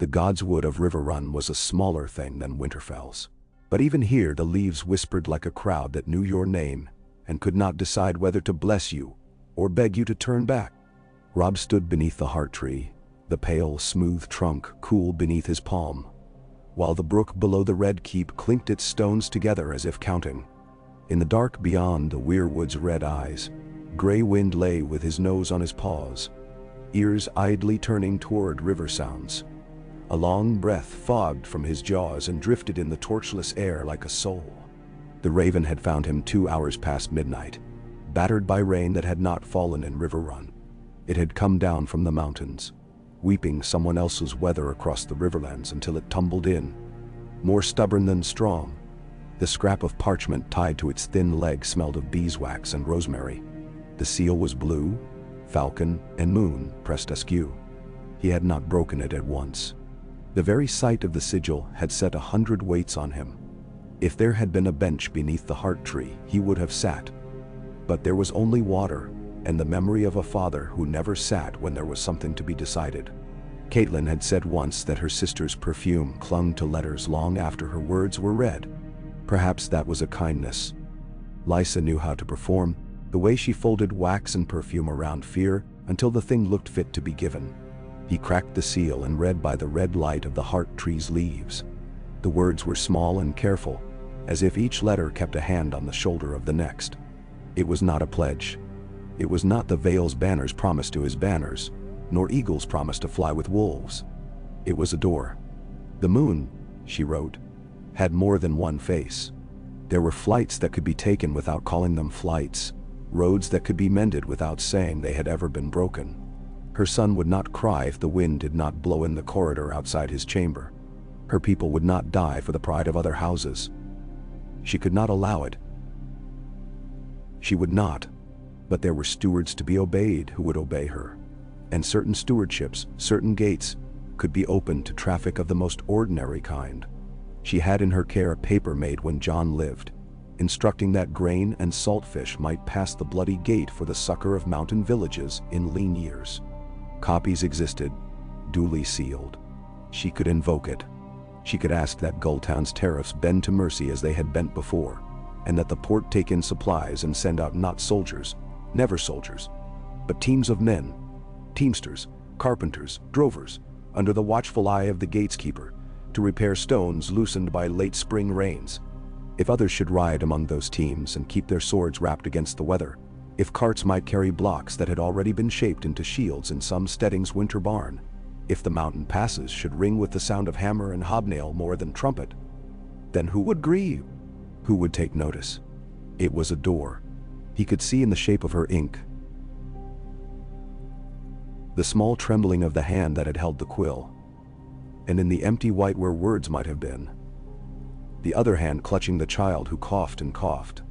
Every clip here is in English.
The God's Wood of Riverrun was a smaller thing than Winterfell's. But even here the leaves whispered like a crowd that knew your name and could not decide whether to bless you or beg you to turn back. Robb stood beneath the heart tree, the pale, smooth trunk cool beneath his palm, while the brook below the red keep clinked its stones together as if counting. In the dark beyond the weirwood's red eyes, Grey Wind lay with his nose on his paws, ears idly turning toward river sounds. A long breath fogged from his jaws and drifted in the torchless air like a soul. The raven had found him 2 hours past midnight, battered by rain that had not fallen in Riverrun. It had come down from the mountains, weeping someone else's weather across the riverlands until it tumbled in. More stubborn than strong, the scrap of parchment tied to its thin leg smelled of beeswax and rosemary. The seal was blue, falcon and moon pressed askew. He had not broken it at once. The very sight of the sigil had set 100 weights on him. If there had been a bench beneath the heart tree, he would have sat. But there was only water, and the memory of a father who never sat when there was something to be decided. Catelyn had said once that her sister's perfume clung to letters long after her words were read. Perhaps that was a kindness. Lysa knew how to perform, the way she folded wax and perfume around fear until the thing looked fit to be given. He cracked the seal and read by the red light of the heart tree's leaves. The words were small and careful, as if each letter kept a hand on the shoulder of the next. It was not a pledge. It was not the Vale's banner's promise to his banners, nor Eagle's promise to fly with wolves. It was a door. The moon, she wrote, had more than one face. There were flights that could be taken without calling them flights, roads that could be mended without saying they had ever been broken. Her son would not cry if the wind did not blow in the corridor outside his chamber. Her people would not die for the pride of other houses. She could not allow it. She would not, but there were stewards to be obeyed who would obey her. And certain stewardships, certain gates, could be opened to traffic of the most ordinary kind. She had in her care a paper made when Jon lived, instructing that grain and saltfish might pass the bloody gate for the succor of mountain villages in lean years. Copies existed, duly sealed. She could invoke it. She could ask that Gulltown's tariffs bend to mercy as they had bent before, and that the port take in supplies and send out not soldiers, never soldiers, but teams of men, teamsters, carpenters, drovers, under the watchful eye of the gateskeeper, to repair stones loosened by late spring rains. If others should ride among those teams and keep their swords wrapped against the weather, if carts might carry blocks that had already been shaped into shields in some steading's winter barn, if the mountain passes should ring with the sound of hammer and hobnail more than trumpet, then who would grieve? Who would take notice? It was a door. He could see in the shape of her ink the small trembling of the hand that had held the quill, and in the empty white where words might have been, the other hand clutching the child who coughed and coughed,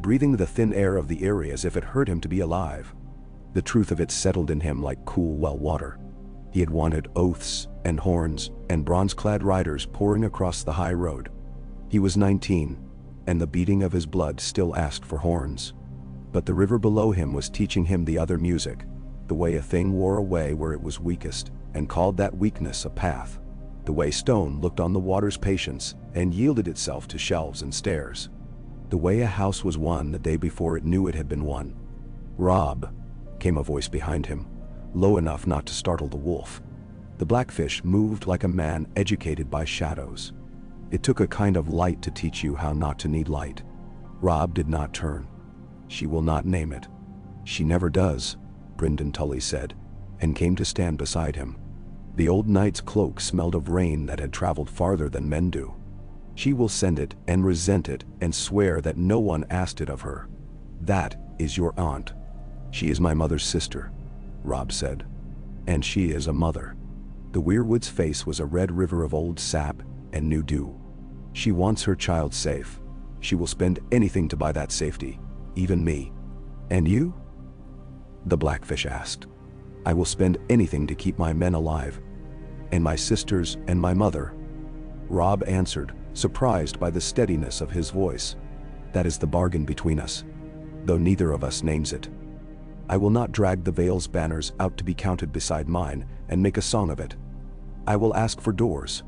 breathing the thin air of the eyrie as if it hurt him to be alive. The truth of it settled in him like cool well water. He had wanted oaths and horns and bronze-clad riders pouring across the high road. He was 19, and the beating of his blood still asked for horns. But the river below him was teaching him the other music, the way a thing wore away where it was weakest, and called that weakness a path. The way stone looked on the water's patience and yielded itself to shelves and stairs. The way a house was won the day before it knew it had been won. "Robb," came a voice behind him, low enough not to startle the wolf. The blackfish moved like a man educated by shadows. It took a kind of light to teach you how not to need light. Robb did not turn. "She will not name it." "She never does," Brynden Tully said, and came to stand beside him. The old knight's cloak smelled of rain that had traveled farther than men do. "She will send it and resent it and swear that no one asked it of her. That is your aunt." "She is my mother's sister," Robb said. "And she is a mother." The weirwood's face was a red river of old sap and new dew. "She wants her child safe. She will spend anything to buy that safety, even me." "And you?" the blackfish asked. "I will spend anything to keep my men alive. And my sisters and my mother." Robb answered, surprised by the steadiness of his voice. "That is the bargain between us, though neither of us names it. I will not drag the Vale's banners out to be counted beside mine and make a song of it. I will ask for doors.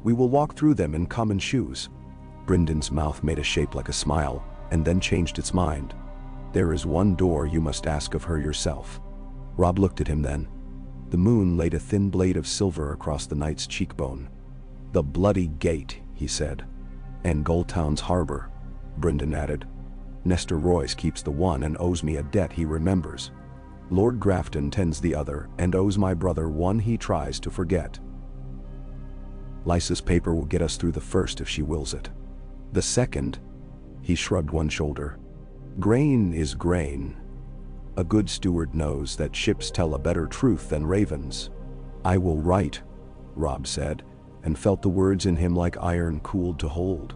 We will walk through them in common shoes." Bryndon's mouth made a shape like a smile, and then changed its mind. "There is one door you must ask of her yourself." Robb looked at him then. The moon laid a thin blade of silver across the knight's cheekbone. "The Bloody Gate," he said. "And Gulltown's harbor," Bryndon added. "Nestor Royce keeps the one and owes me a debt he remembers. Lord Grafton tends the other and owes my brother one he tries to forget. Lysa's paper will get us through the first if she wills it. The second," he shrugged one shoulder. "Grain is grain. A good steward knows that ships tell a better truth than ravens." "I will write," Robb said, and felt the words in him like iron cooled to hold.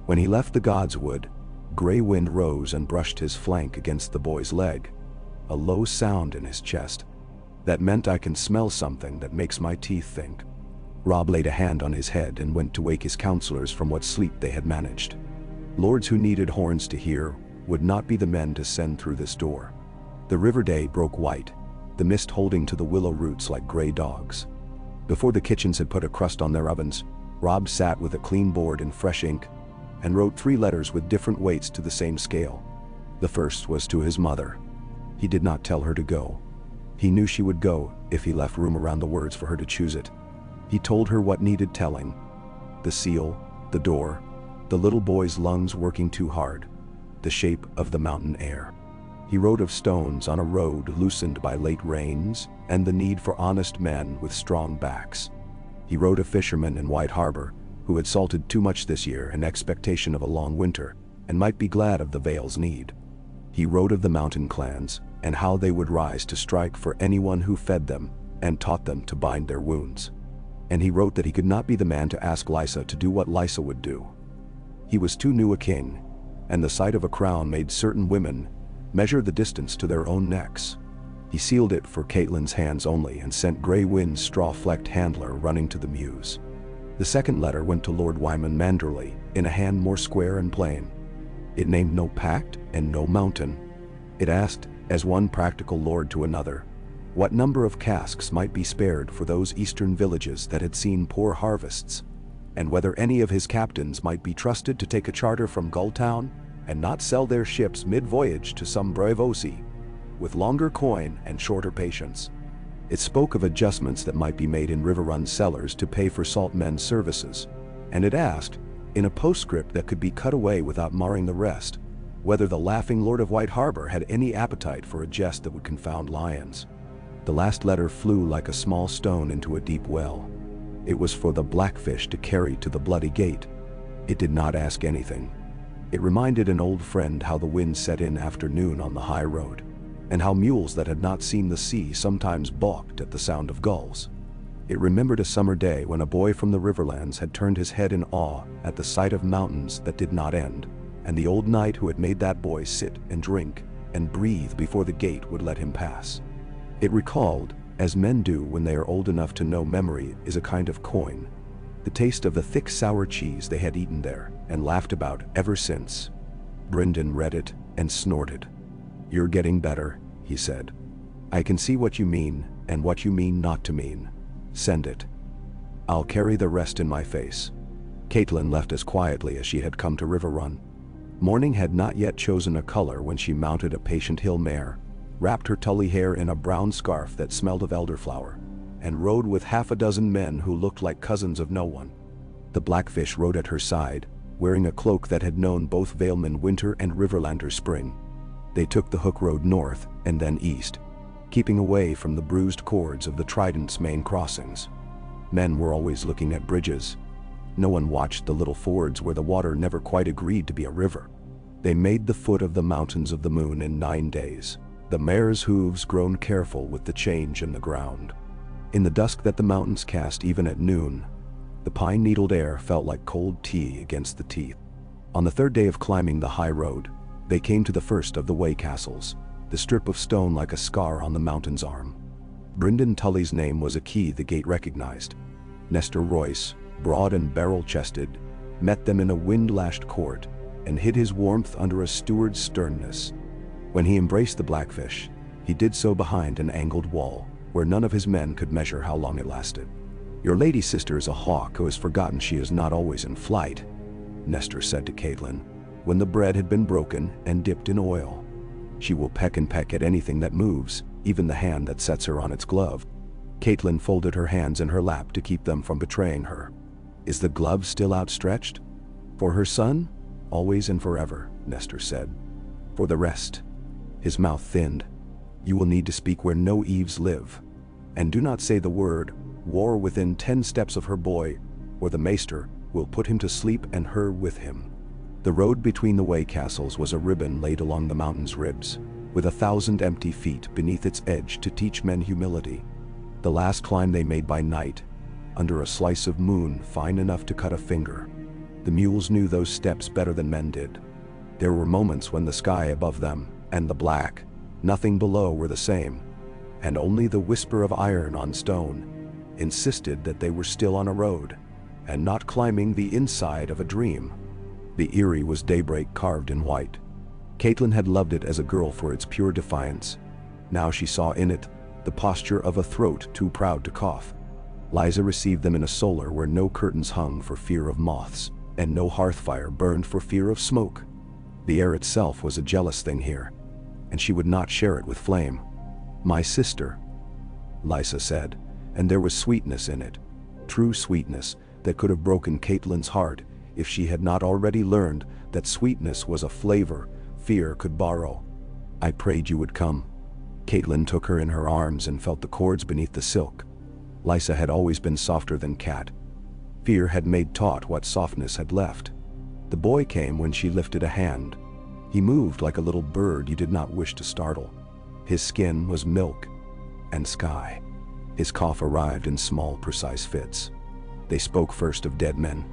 When he left the Godswood, Grey Wind rose and brushed his flank against the boy's leg. A low sound in his chest. "That meant I can smell something that makes my teeth think." Robb laid a hand on his head and went to wake his counselors from what sleep they had managed. Lords who needed horns to hear would not be the men to send through this door. The river day broke white, the mist holding to the willow roots like gray dogs. Before the kitchens had put a crust on their ovens, Robb sat with a clean board and fresh ink, and wrote 3 letters with different weights to the same scale. The first was to his mother. He did not tell her to go. He knew she would go if he left room around the words for her to choose it. He told her what needed telling. The seal, the door, the little boy's lungs working too hard, the shape of the mountain air. He wrote of stones on a road loosened by late rains and the need for honest men with strong backs. He wrote of fishermen in White Harbor who had salted too much this year in expectation of a long winter and might be glad of the Vale's need. He wrote of the mountain clans and how they would rise to strike for anyone who fed them and taught them to bind their wounds. And he wrote that he could not be the man to ask Lysa to do what Lysa would do. He was too new a king, and the sight of a crown made certain women measure the distance to their own necks. He sealed it for Caitlyn's hands only and sent Grey Wind's straw-flecked handler running to the Mews. The second letter went to Lord Wyman Manderley in a hand more square and plain. It named no pact and no mountain. It asked, as one practical lord to another, what number of casks might be spared for those eastern villages that had seen poor harvests, and whether any of his captains might be trusted to take a charter from Gulltown and not sell their ships mid-voyage to some Braavosi, with longer coin and shorter patience. It spoke of adjustments that might be made in river-run cellars to pay for salt men's services, and it asked, in a postscript that could be cut away without marring the rest, whether the laughing Lord of White Harbor had any appetite for a jest that would confound lions. The last letter flew like a small stone into a deep well. It was for the Blackfish to carry to the Bloody Gate. It did not ask anything. It reminded an old friend how the wind set in after noon on the high road, and how mules that had not seen the sea sometimes balked at the sound of gulls. It remembered a summer day when a boy from the Riverlands had turned his head in awe at the sight of mountains that did not end, and the old knight who had made that boy sit and drink and breathe before the gate would let him pass. It recalled, as men do when they are old enough to know memory is a kind of coin, the taste of the thick sour cheese they had eaten there and laughed about ever since. Bryndon read it and snorted. "You're getting better," he said. "I can see what you mean and what you mean not to mean. Send it. I'll carry the rest in my face." Caitlyn left as quietly as she had come to River Run. Morning had not yet chosen a color when she mounted a patient hill mare, wrapped her tully hair in a brown scarf that smelled of elderflower, and rode with 6 men who looked like cousins of no one. The Blackfish rode at her side, wearing a cloak that had known both Valeman winter and Riverlander spring. They took the Hook Road north and then east, keeping away from the bruised cords of the Trident's main crossings. Men were always looking at bridges. No one watched the little fords where the water never quite agreed to be a river. They made the foot of the mountains of the moon in 9 days, the mare's hooves grown careful with the change in the ground. In the dusk that the mountains cast even at noon, the pine-needled air felt like cold tea against the teeth. On the 3rd day of climbing the high road, they came to the first of the way castles, the strip of stone like a scar on the mountain's arm. Bryndon Tully's name was a key the gate recognized. Nestor Royce, broad and barrel-chested, met them in a wind-lashed court and hid his warmth under a steward's sternness. When he embraced the Blackfish, he did so behind an angled wall, where none of his men could measure how long it lasted. Your lady sister is a hawk who has forgotten she is not always in flight, Nestor said to Caitlin, when the bread had been broken and dipped in oil. She will peck and peck at anything that moves, even the hand that sets her on its glove. Caitlin folded her hands in her lap to keep them from betraying her. Is the glove still outstretched? For her son? Always and forever, Nestor said. For the rest. His mouth thinned. You will need to speak where no Eves live. And do not say the word, war within 10 steps of her boy, or the maester will put him to sleep and her with him. The road between the way castles was a ribbon laid along the mountain's ribs, with 1,000 empty feet beneath its edge to teach men humility. The last climb they made by night, under a slice of moon fine enough to cut a finger. The mules knew those steps better than men did. There were moments when the sky above them and the black, nothing below, were the same, and only the whisper of iron on stone insisted that they were still on a road, and not climbing the inside of a dream. The Eyrie was daybreak carved in white. Caitlin had loved it as a girl for its pure defiance. Now she saw in it the posture of a throat too proud to cough. Lysa received them in a solar where no curtains hung for fear of moths, and no hearth fire burned for fear of smoke. The air itself was a jealous thing here, and she would not share it with flame. My sister, Lysa said, and there was sweetness in it, true sweetness that could have broken Caitlin's heart if she had not already learned that sweetness was a flavor fear could borrow. I prayed you would come. Caitlin took her in her arms and felt the cords beneath the silk. Lysa had always been softer than Cat. Fear had made taut what softness had left. The boy came when she lifted a hand. He moved like a little bird you did not wish to startle. His skin was milk and sky. His cough arrived in small, precise fits. They spoke first of dead men.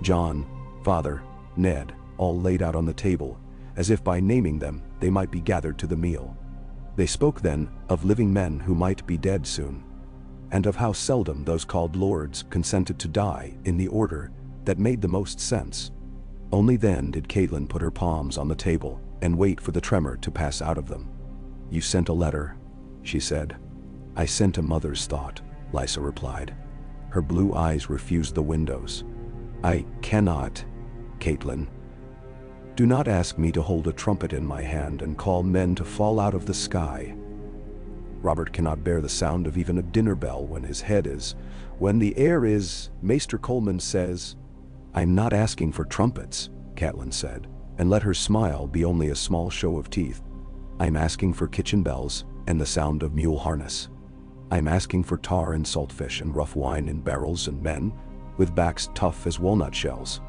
John, father, Ned, all laid out on the table, as if by naming them they might be gathered to the meal. They spoke then of living men who might be dead soon, and of how seldom those called lords consented to die in the order that made the most sense. Only then did Caitlin put her palms on the table and wait for the tremor to pass out of them. You sent a letter, she said. I sent a mother's thought, Lysa replied. Her blue eyes refused the windows. I cannot, Caitlin. Do not ask me to hold a trumpet in my hand and call men to fall out of the sky. Robert cannot bear the sound of even a dinner bell when his head is, when the air is, Maester Coleman says. I'm not asking for trumpets, Caitlin said, and let her smile be only a small show of teeth. I'm asking for kitchen bells and the sound of mule harness. I'm asking for tar and saltfish and rough wine in barrels and men with backs tough as walnut shells.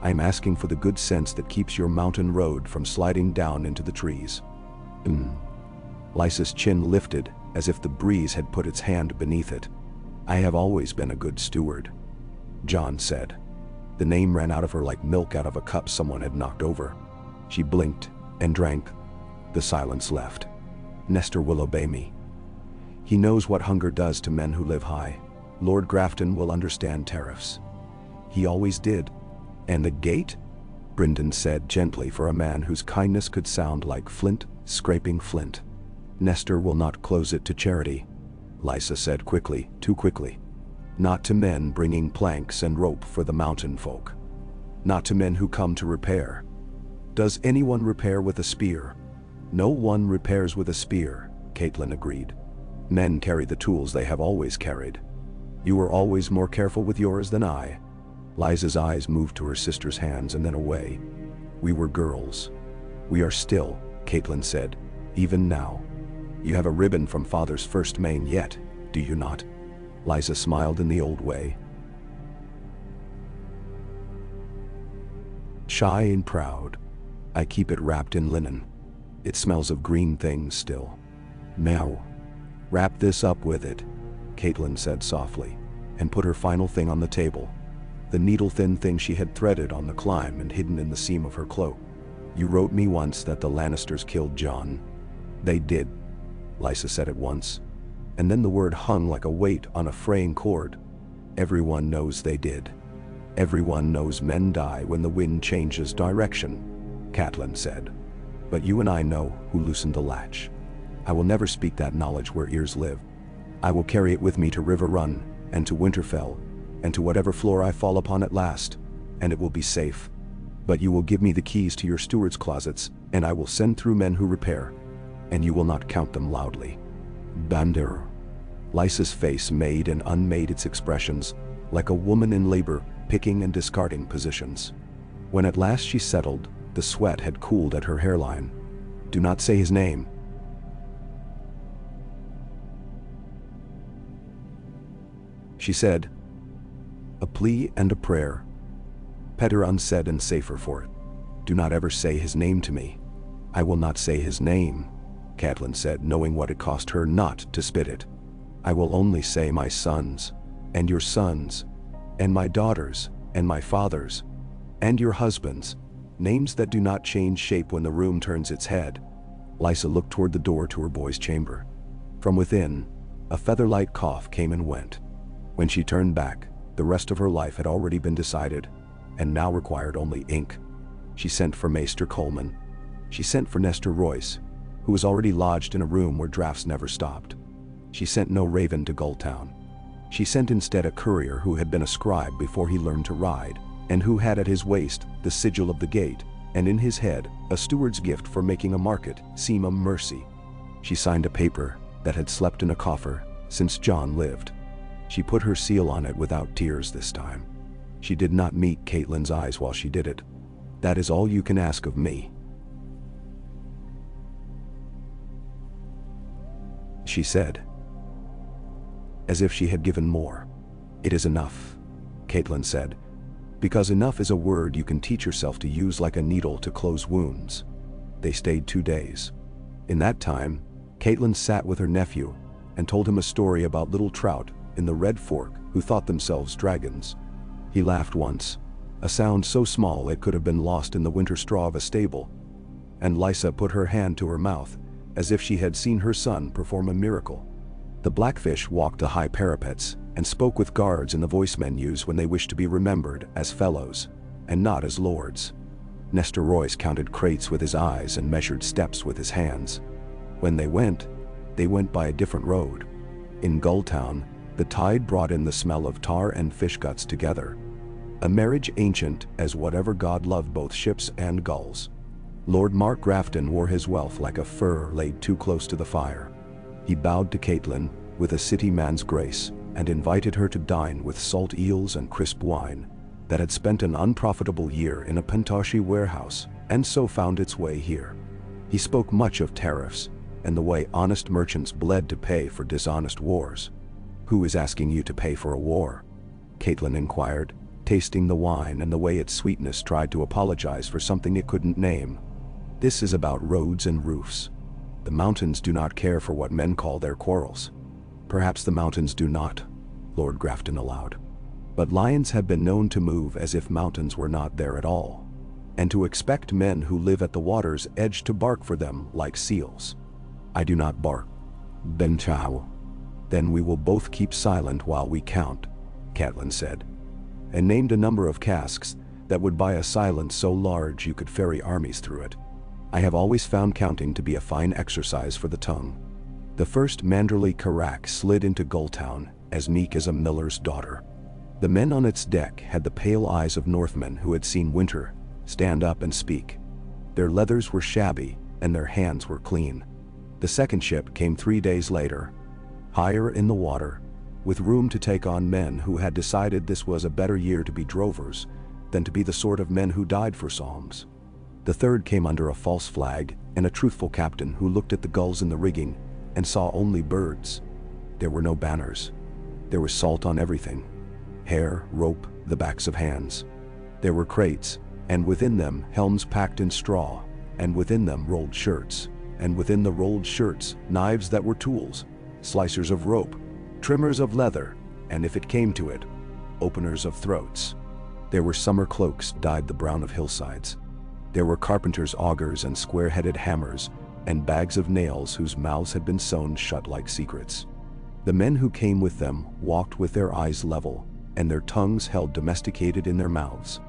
I'm asking for the good sense that keeps your mountain road from sliding down into the trees. Lysa's chin lifted as if the breeze had put its hand beneath it. I have always been a good steward, John said. The name ran out of her like milk out of a cup someone had knocked over. She blinked and drank. The silence left. Nestor will obey me. He knows what hunger does to men who live high. Lord Grafton will understand tariffs. He always did. And the gate? Brynden said gently for a man whose kindness could sound like flint scraping flint. Nestor will not close it to charity, Lysa said quickly, too quickly. Not to men bringing planks and rope for the mountain folk. Not to men who come to repair. Does anyone repair with a spear? No one repairs with a spear, Caitlin agreed. Men carry the tools they have always carried. You were always more careful with yours than I. Lysa's eyes moved to her sister's hands and then away. We were girls. We are still, Caitlin said, even now. You have a ribbon from father's first mane yet, do you not? Lysa smiled in the old way. Shy and proud. I keep it wrapped in linen. It smells of green things still. Now, wrap this up with it, Caitlin said softly, and put her final thing on the table. The needle-thin thing she had threaded on the climb and hidden in the seam of her cloak. You wrote me once that the Lannisters killed John. They did, Lysa said at once, and then the word hung like a weight on a fraying cord. Everyone knows they did. Everyone knows men die when the wind changes direction, Caitlin said. But you and I know who loosened the latch. I will never speak that knowledge where ears live. I will carry it with me to River Run, and to Winterfell, and to whatever floor I fall upon at last, and it will be safe. But you will give me the keys to your steward's closets, and I will send through men who repair, and you will not count them loudly. Bandir. Lysa's face made and unmade its expressions, like a woman in labor, picking and discarding positions. When at last she settled, the sweat had cooled at her hairline. Do not say his name. She said, a plea and a prayer. Better unsaid and safer for it. Do not ever say his name to me. I will not say his name, Catelyn said, knowing what it cost her not to spit it. I will only say my sons, and your sons, and my daughters, and my fathers, and your husbands, names that do not change shape when the room turns its head. Lysa looked toward the door to her boy's chamber. From within, a feather-light cough came and went. When she turned back, the rest of her life had already been decided, and now required only ink. She sent for Maester Coleman. She sent for Nestor Royce, who was already lodged in a room where drafts never stopped. She sent no raven to Gulltown. She sent instead a courier who had been a scribe before he learned to ride, and who had at his waist the sigil of the gate, and in his head a steward's gift for making a market seem a mercy. She signed a paper that had slept in a coffer since John lived. She put her seal on it without tears this time. She did not meet Catelyn's eyes while she did it. That is all you can ask of me, she said, as if she had given more. It is enough, Catelyn said, because enough is a word you can teach yourself to use like a needle to close wounds. They stayed 2 days. In that time, Catelyn sat with her nephew and told him a story about little trout in the Red Fork who thought themselves dragons. He laughed once, a sound so small it could have been lost in the winter straw of a stable, and Lysa put her hand to her mouth as if she had seen her son perform a miracle. The Blackfish walked the high parapets and spoke with guards in the voice menus when they wished to be remembered as fellows, and not as lords. Nestor Royce counted crates with his eyes and measured steps with his hands. When they went by a different road. In Gulltown, the tide brought in the smell of tar and fish guts together. A marriage ancient as whatever god loved both ships and gulls. Lord Mark Grafton wore his wealth like a fur laid too close to the fire. He bowed to Catelyn with a city man's grace and invited her to dine with salt eels and crisp wine that had spent an unprofitable year in a Pentoshi warehouse and so found its way here. He spoke much of tariffs and the way honest merchants bled to pay for dishonest wars. Who is asking you to pay for a war? Catelyn inquired, tasting the wine and the way its sweetness tried to apologize for something it couldn't name. This is about roads and roofs. The mountains do not care for what men call their quarrels. Perhaps the mountains do not, Lord Grafton allowed. But lions have been known to move as if mountains were not there at all, and to expect men who live at the water's edge to bark for them like seals. I do not bark. Ben Chow. Then we will both keep silent while we count, Catelyn said, and named a number of casks that would buy a silence so large you could ferry armies through it. I have always found counting to be a fine exercise for the tongue. The first Manderley Carrack slid into Gulltown as meek as a miller's daughter. The men on its deck had the pale eyes of Northmen who had seen winter stand up and speak. Their leathers were shabby and their hands were clean. The second ship came 3 days later, higher in the water, with room to take on men who had decided this was a better year to be drovers than to be the sort of men who died for psalms. The third came under a false flag and a truthful captain who looked at the gulls in the rigging and saw only birds. There were no banners. There was salt on everything. Hair, rope, the backs of hands. There were crates, and within them helms packed in straw, and within them rolled shirts, and within the rolled shirts knives that were tools, slicers of rope, trimmers of leather, and if it came to it, openers of throats. There were summer cloaks dyed the brown of hillsides. There were carpenter's augers and square-headed hammers, and bags of nails whose mouths had been sewn shut like secrets. The men who came with them walked with their eyes level, and their tongues held domesticated in their mouths,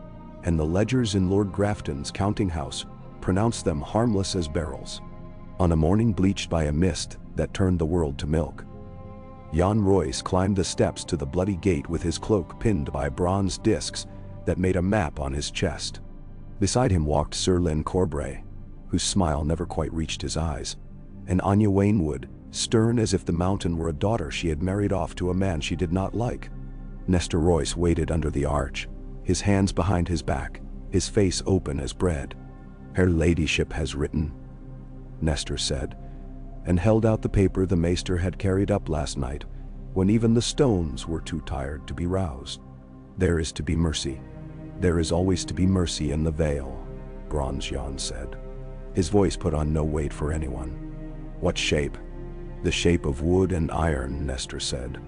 and the ledgers in Lord Grafton's counting house pronounced them harmless as beryls. On a morning bleached by a mist that turned the world to milk, Jan Royce climbed the steps to the bloody gate with his cloak pinned by bronze discs that made a map on his chest. Beside him walked Sir Lynn Corbray, whose smile never quite reached his eyes, and Anya Wainwood, stern as if the mountain were a daughter she had married off to a man she did not like. Nestor Royce waited under the arch, his hands behind his back, his face open as bread. "Her ladyship has written," Nestor said, and held out the paper the maester had carried up last night, when even the stones were too tired to be roused. "There is to be mercy. There is always to be mercy in the Vale," Bronze Jan said. His voice put on no weight for anyone. "What shape?" "The shape of wood and iron," Nestor said,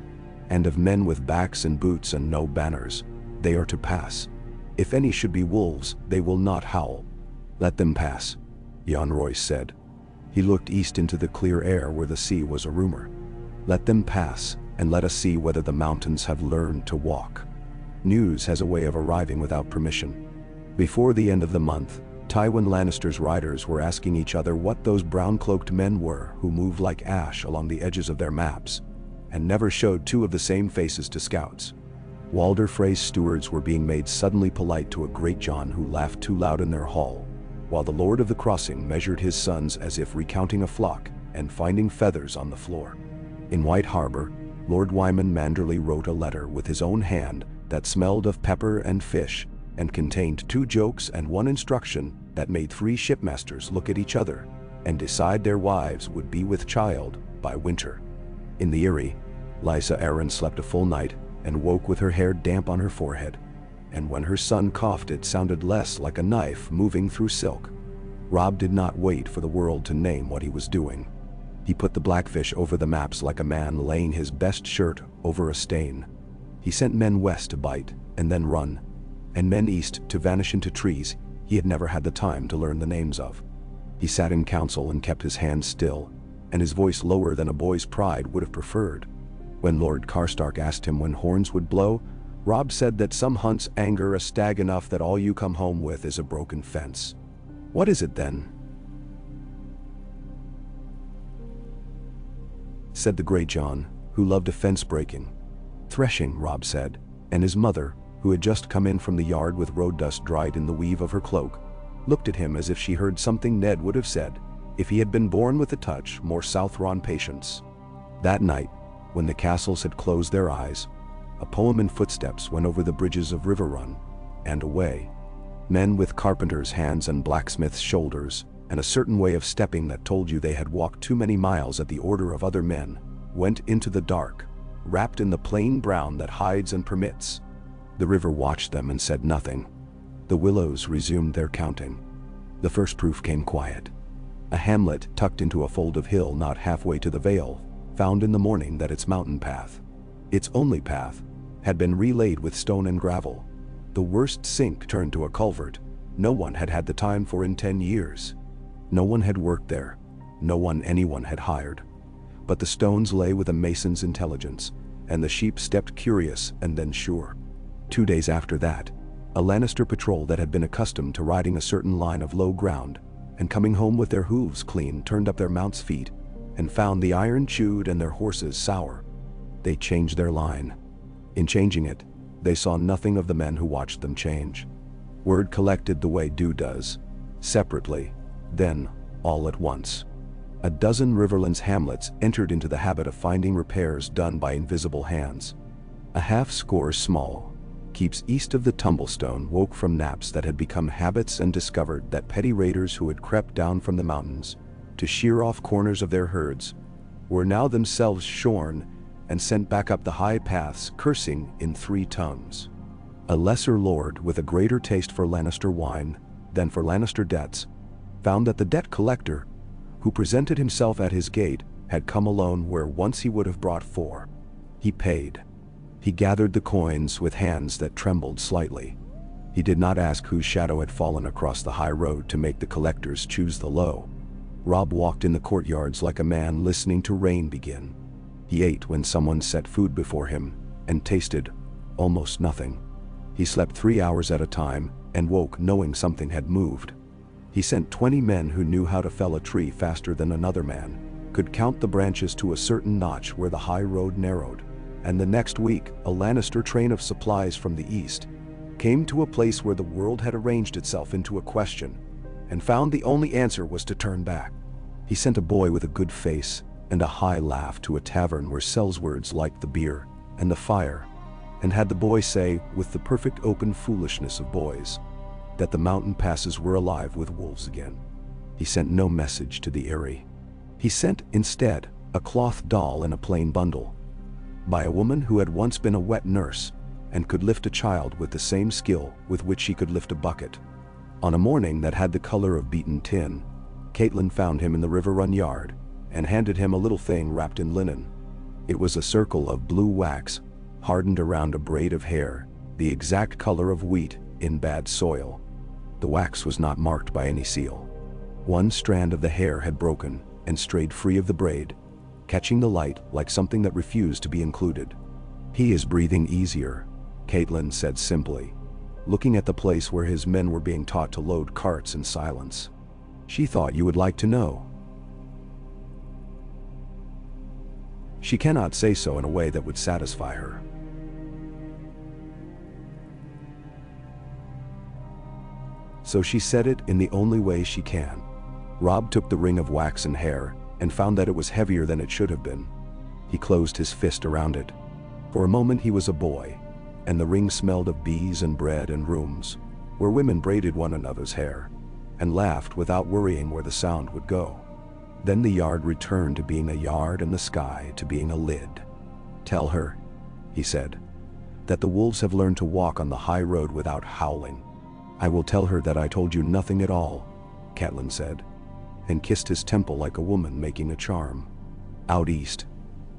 "and of men with backs and boots and no banners. They are to pass. If any should be wolves, they will not howl." "Let them pass," Jan Royce said. He looked east into the clear air where the sea was a rumor. "Let them pass, and let us see whether the mountains have learned to walk. News has a way of arriving without permission." Before the end of the month, Tywin Lannister's riders were asking each other what those brown-cloaked men were who moved like ash along the edges of their maps, and never showed two of the same faces to scouts. Walder Frey's stewards were being made suddenly polite to a great John who laughed too loud in their hall, while the Lord of the Crossing measured his sons as if recounting a flock and finding feathers on the floor. In White Harbor, Lord Wyman Manderley wrote a letter with his own hand that smelled of pepper and fish and contained 2 jokes and 1 instruction that made 3 shipmasters look at each other and decide their wives would be with child by winter. In the Eyrie, Lysa Arryn slept a full night and woke with her hair damp on her forehead, and when her son coughed it sounded less like a knife moving through silk. Robb did not wait for the world to name what he was doing. He put the blackfish over the maps like a man laying his best shirt over a stain. He sent men west to bite and then run, and men east to vanish into trees he had never had the time to learn the names of. He sat in council and kept his hands still, and his voice lower than a boy's pride would have preferred. When Lord Karstark asked him when horns would blow, Robb said that some hunts anger a stag enough that all you come home with is a broken fence. "What is it then?" said the Grey John, who loved a fence breaking. "Threshing," Robb said, and his mother, who had just come in from the yard with road dust dried in the weave of her cloak, looked at him as if she heard something Ned would have said if he had been born with a touch more Southron patience. That night, when the castles had closed their eyes, a poem in footsteps went over the bridges of River Run and away. Men with carpenters' hands and blacksmiths' shoulders, and a certain way of stepping that told you they had walked too many miles at the order of other men, went into the dark, wrapped in the plain brown that hides and permits. The river watched them and said nothing. The willows resumed their counting. The first proof came quiet. A hamlet tucked into a fold of hill not halfway to the Vale found in the morning that its mountain path, its only path, had been relaid with stone and gravel. The worst sink turned to a culvert no one had had the time for in 10 years. No one had worked there, no one anyone had hired. But the stones lay with a mason's intelligence, and the sheep stepped curious and then sure. 2 days after that, a Lannister patrol that had been accustomed to riding a certain line of low ground and coming home with their hooves clean turned up their mounts' feet and found the iron chewed and their horses sour. They changed their line. In changing it, they saw nothing of the men who watched them change. Word collected the way dew does, separately, then all at once. A dozen Riverlands hamlets entered into the habit of finding repairs done by invisible hands. A half-score small keeps east of the Tumblestone woke from naps that had become habits and discovered that petty raiders who had crept down from the mountains to shear off corners of their herds were now themselves shorn and sent back up the high paths cursing in 3 tongues. A lesser lord with a greater taste for Lannister wine than for Lannister debts found that the debt collector who presented himself at his gate had come alone where once he would have brought 4. He paid. He gathered the coins with hands that trembled slightly. He did not ask whose shadow had fallen across the high road to make the collectors choose the low. Robb walked in the courtyards like a man listening to rain begin. He ate when someone set food before him and tasted almost nothing. He slept 3 hours at a time and woke knowing something had moved. He sent 20 men who knew how to fell a tree faster than another man, could count the branches to a certain notch where the high road narrowed, and the next week a Lannister train of supplies from the east came to a place where the world had arranged itself into a question, and found the only answer was to turn back. He sent a boy with a good face and a high laugh to a tavern where sells words like the beer and the fire, and had the boy say, with the perfect open foolishness of boys, that the mountain passes were alive with wolves again. He sent no message to the Eyrie. He sent, instead, a cloth doll in a plain bundle, by a woman who had once been a wet nurse and could lift a child with the same skill with which she could lift a bucket. On a morning that had the color of beaten tin, Catelyn found him in the River Run yard and handed him a little thing wrapped in linen. It was a circle of blue wax, hardened around a braid of hair, the exact color of wheat in bad soil. The wax was not marked by any seal. One strand of the hair had broken and strayed free of the braid, catching the light like something that refused to be included. "He is breathing easier," Catelyn said simply, looking at the place where his men were being taught to load carts in silence. "She thought you would like to know." She cannot say so in a way that would satisfy her. So she said it in the only way she can. Robb took the ring of waxen hair and found that it was heavier than it should have been. He closed his fist around it. For a moment he was a boy, and the ring smelled of bees and bread and rooms, where women braided one another's hair, and laughed without worrying where the sound would go. Then the yard returned to being a yard and the sky to being a lid. "Tell her," he said, "that the wolves have learned to walk on the high road without howling." "I will tell her that I told you nothing at all," Catelyn said, and kissed his temple like a woman making a charm. Out east,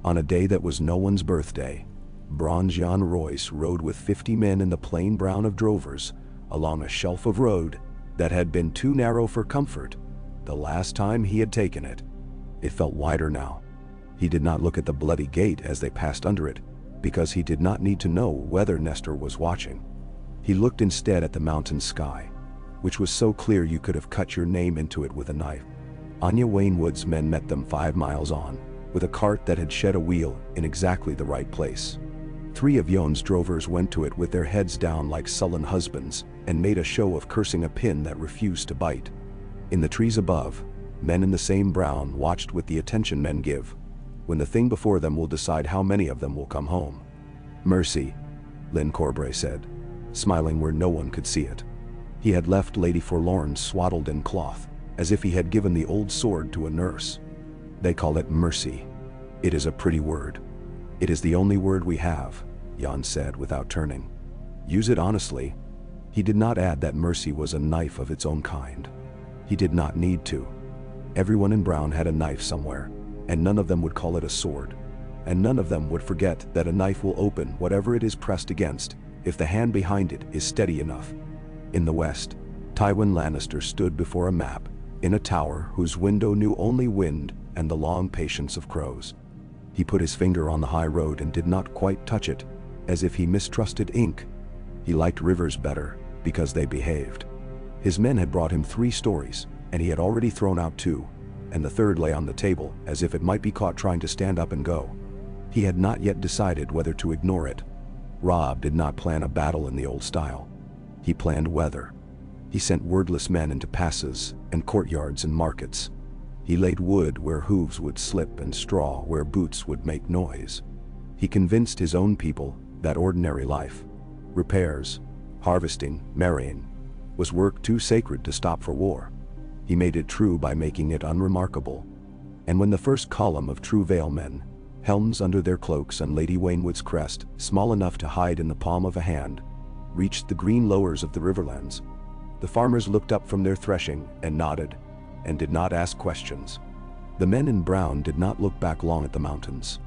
on a day that was no one's birthday, Bronze Jan Royce rode with 50 men in the plain brown of drovers along a shelf of road that had been too narrow for comfort the last time he had taken it. It felt wider now. He did not look at the bloody gate as they passed under it, because he did not need to know whether Nestor was watching. He looked instead at the mountain sky, which was so clear you could have cut your name into it with a knife. Anya Wainwood's men met them 5 miles on, with a cart that had shed a wheel in exactly the right place. 3 of Yon's drovers went to it with their heads down like sullen husbands and made a show of cursing a pin that refused to bite. In the trees above, men in the same brown watched with the attention men give when the thing before them will decide how many of them will come home. "Mercy," Lyn Corbray said, smiling where no one could see it. He had left Lady Forlorn swaddled in cloth, as if he had given the old sword to a nurse. "They call it mercy. It is a pretty word. It is the only word we have," Jan said without turning. "Use it honestly." He did not add that mercy was a knife of its own kind. He did not need to. Everyone in Brown had a knife somewhere, and none of them would call it a sword. And none of them would forget that a knife will open whatever it is pressed against, if the hand behind it is steady enough. In the west, Tywin Lannister stood before a map, in a tower whose window knew only wind and the long patience of crows. He put his finger on the high road and did not quite touch it, as if he mistrusted ink. He liked rivers better, because they behaved. His men had brought him 3 stories, and he had already thrown out 2, and the third lay on the table as if it might be caught trying to stand up and go. He had not yet decided whether to ignore it. Robb did not plan a battle in the old style. He planned weather. He sent wordless men into passes and courtyards and markets. He laid wood where hooves would slip and straw where boots would make noise. He convinced his own people that ordinary life, repairs, harvesting, marrying, was work too sacred to stop for war. He made it true by making it unremarkable. And when the first column of true Vale men, helms under their cloaks and Lady Wainwood's crest, small enough to hide in the palm of a hand, reached the green lowers of the riverlands, the farmers looked up from their threshing and nodded, and did not ask questions. The men in brown did not look back long at the mountains.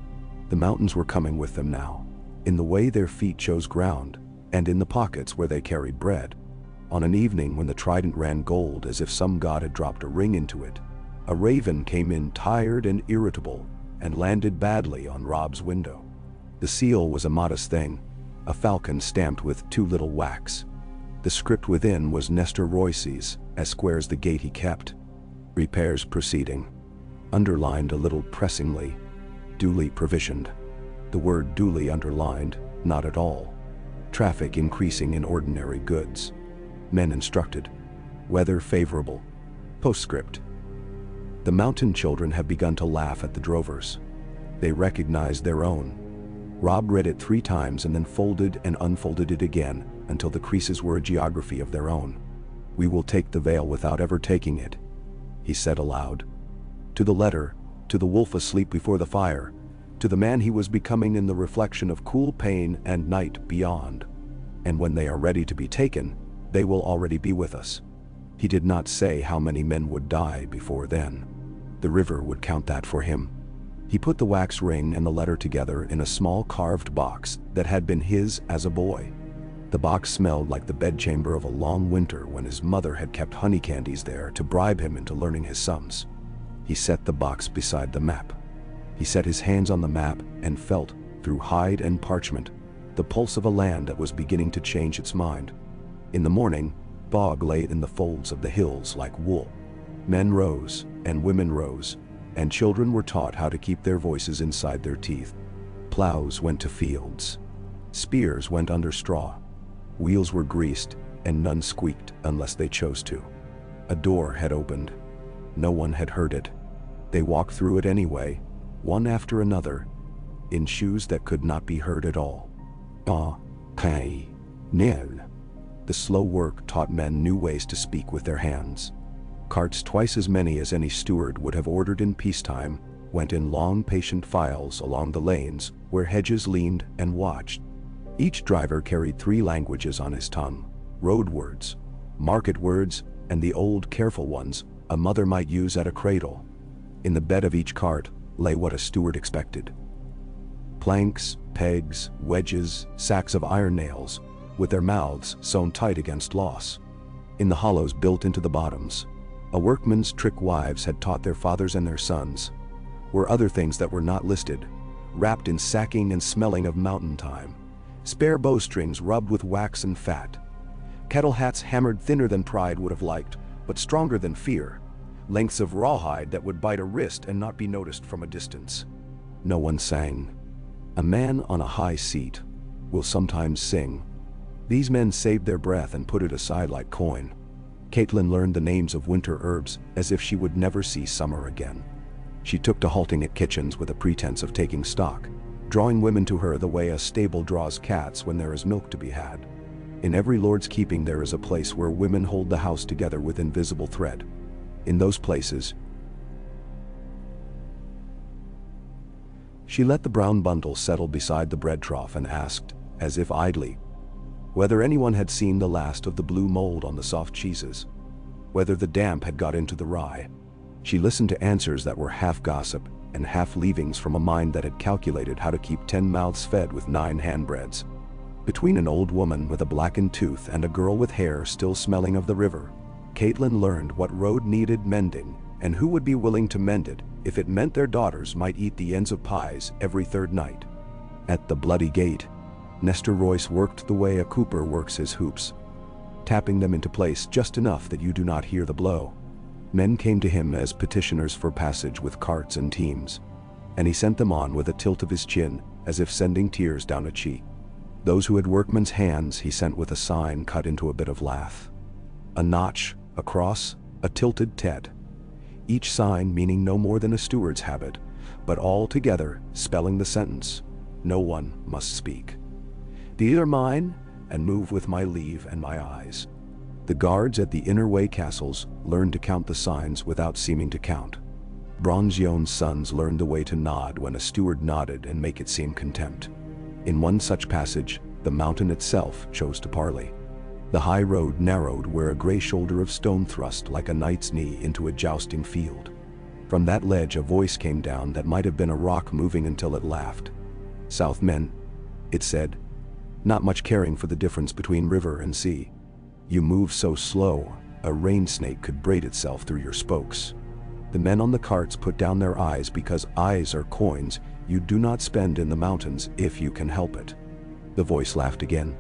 The mountains were coming with them now, in the way their feet chose ground, and in the pockets where they carried bread. On an evening when the trident ran gold as if some god had dropped a ring into it, a raven came in tired and irritable, and landed badly on Robb's window. The seal was a modest thing, a falcon stamped with 2 little whacks. The script within was Nestor Royce's, as squares the gate he kept. Repairs proceeding. Underlined a little pressingly, duly provisioned. The word duly underlined, not at all. Traffic increasing in ordinary goods. Men instructed. Weather favorable. Postscript. The mountain children have begun to laugh at the drovers. They recognized their own. Robb read it 3 times and then folded and unfolded it again until the creases were a geography of their own. "We will take the Vale without ever taking it," he said aloud. To the letter, to the wolf asleep before the fire, to the man he was becoming in the reflection of cool pain and night beyond. And when they are ready to be taken, they will already be with us. He did not say how many men would die before then. The river would count that for him. He put the wax ring and the letter together in a small carved box that had been his as a boy. The box smelled like the bedchamber of a long winter when his mother had kept honey candies there to bribe him into learning his sums. He set the box beside the map. He set his hands on the map and felt, through hide and parchment, the pulse of a land that was beginning to change its mind. In the morning, fog lay in the folds of the hills like wool. Men rose, and women rose, and children were taught how to keep their voices inside their teeth. Plows went to fields. Spears went under straw. Wheels were greased, and none squeaked unless they chose to. A door had opened. No one had heard it. They walked through it anyway, one after another, in shoes that could not be heard at all. Nil. The slow work taught men new ways to speak with their hands. Carts twice as many as any steward would have ordered in peacetime went in long patient files along the lanes where hedges leaned and watched. Each driver carried 3 languages on his tongue: road words, market words, and the old careful ones a mother might use at a cradle. In the bed of each cart lay what a steward expected: planks, pegs, wedges, sacks of iron nails, with their mouths sewn tight against loss. In the hollows built into the bottoms, a workman's trick wives had taught their fathers and their sons, were other things that were not listed, wrapped in sacking and smelling of mountain thyme, spare bowstrings rubbed with wax and fat, kettle hats hammered thinner than pride would have liked, but stronger than fear, lengths of rawhide that would bite a wrist and not be noticed from a distance. No one sang. A man on a high seat will sometimes sing. These men saved their breath and put it aside like coin. Caitlin learned the names of winter herbs as if she would never see summer again. She took to halting at kitchens with a pretense of taking stock, drawing women to her the way a stable draws cats when there is milk to be had. In every lord's keeping there is a place where women hold the house together with invisible thread. In those places, she let the brown bundle settle beside the bread trough and asked, as if idly, whether anyone had seen the last of the blue mold on the soft cheeses, whether the damp had got into the rye. She listened to answers that were half gossip and half leavings from a mind that had calculated how to keep 10 mouths fed with 9 handbreads. Between an old woman with a blackened tooth and a girl with hair still smelling of the river, Caitlin learned what road needed mending and who would be willing to mend it if it meant their daughters might eat the ends of pies every 3rd night. At the bloody gate, Nestor Royce worked the way a cooper works his hoops, tapping them into place just enough that you do not hear the blow. Men came to him as petitioners for passage with carts and teams, and he sent them on with a tilt of his chin as if sending tears down a cheek. Those who had workmen's hands he sent with a sign cut into a bit of lath. A notch, a cross, a tilted tet. Each sign meaning no more than a steward's habit, but all together spelling the sentence, "No one must speak. These are mine, and move with my leave and my eyes." The guards at the inner way castles learned to count the signs without seeming to count. Bronzion's sons learned the way to nod when a steward nodded and make it seem contempt. In one such passage, the mountain itself chose to parley. The high road narrowed where a gray shoulder of stone thrust like a knight's knee into a jousting field. From that ledge a voice came down that might have been a rock moving until it laughed. "South men," it said, not much caring for the difference between river and sea. "You move so slow, a rain snake could braid itself through your spokes." The men on the carts put down their eyes because eyes are coins you do not spend in the mountains if you can help it. The voice laughed again.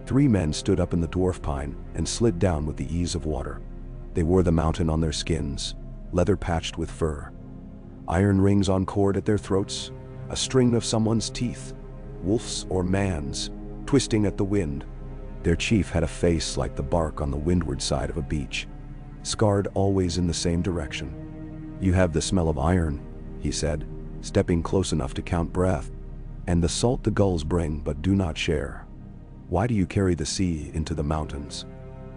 3 men stood up in the dwarf pine and slid down with the ease of water. They wore the mountain on their skins, leather patched with fur. Iron rings on cord at their throats, a string of someone's teeth, wolf's or man's, twisting at the wind. Their chief had a face like the bark on the windward side of a beach, scarred always in the same direction. "You have the smell of iron," he said, stepping close enough to count breath, "and the salt the gulls bring but do not share. Why do you carry the sea into the mountains?"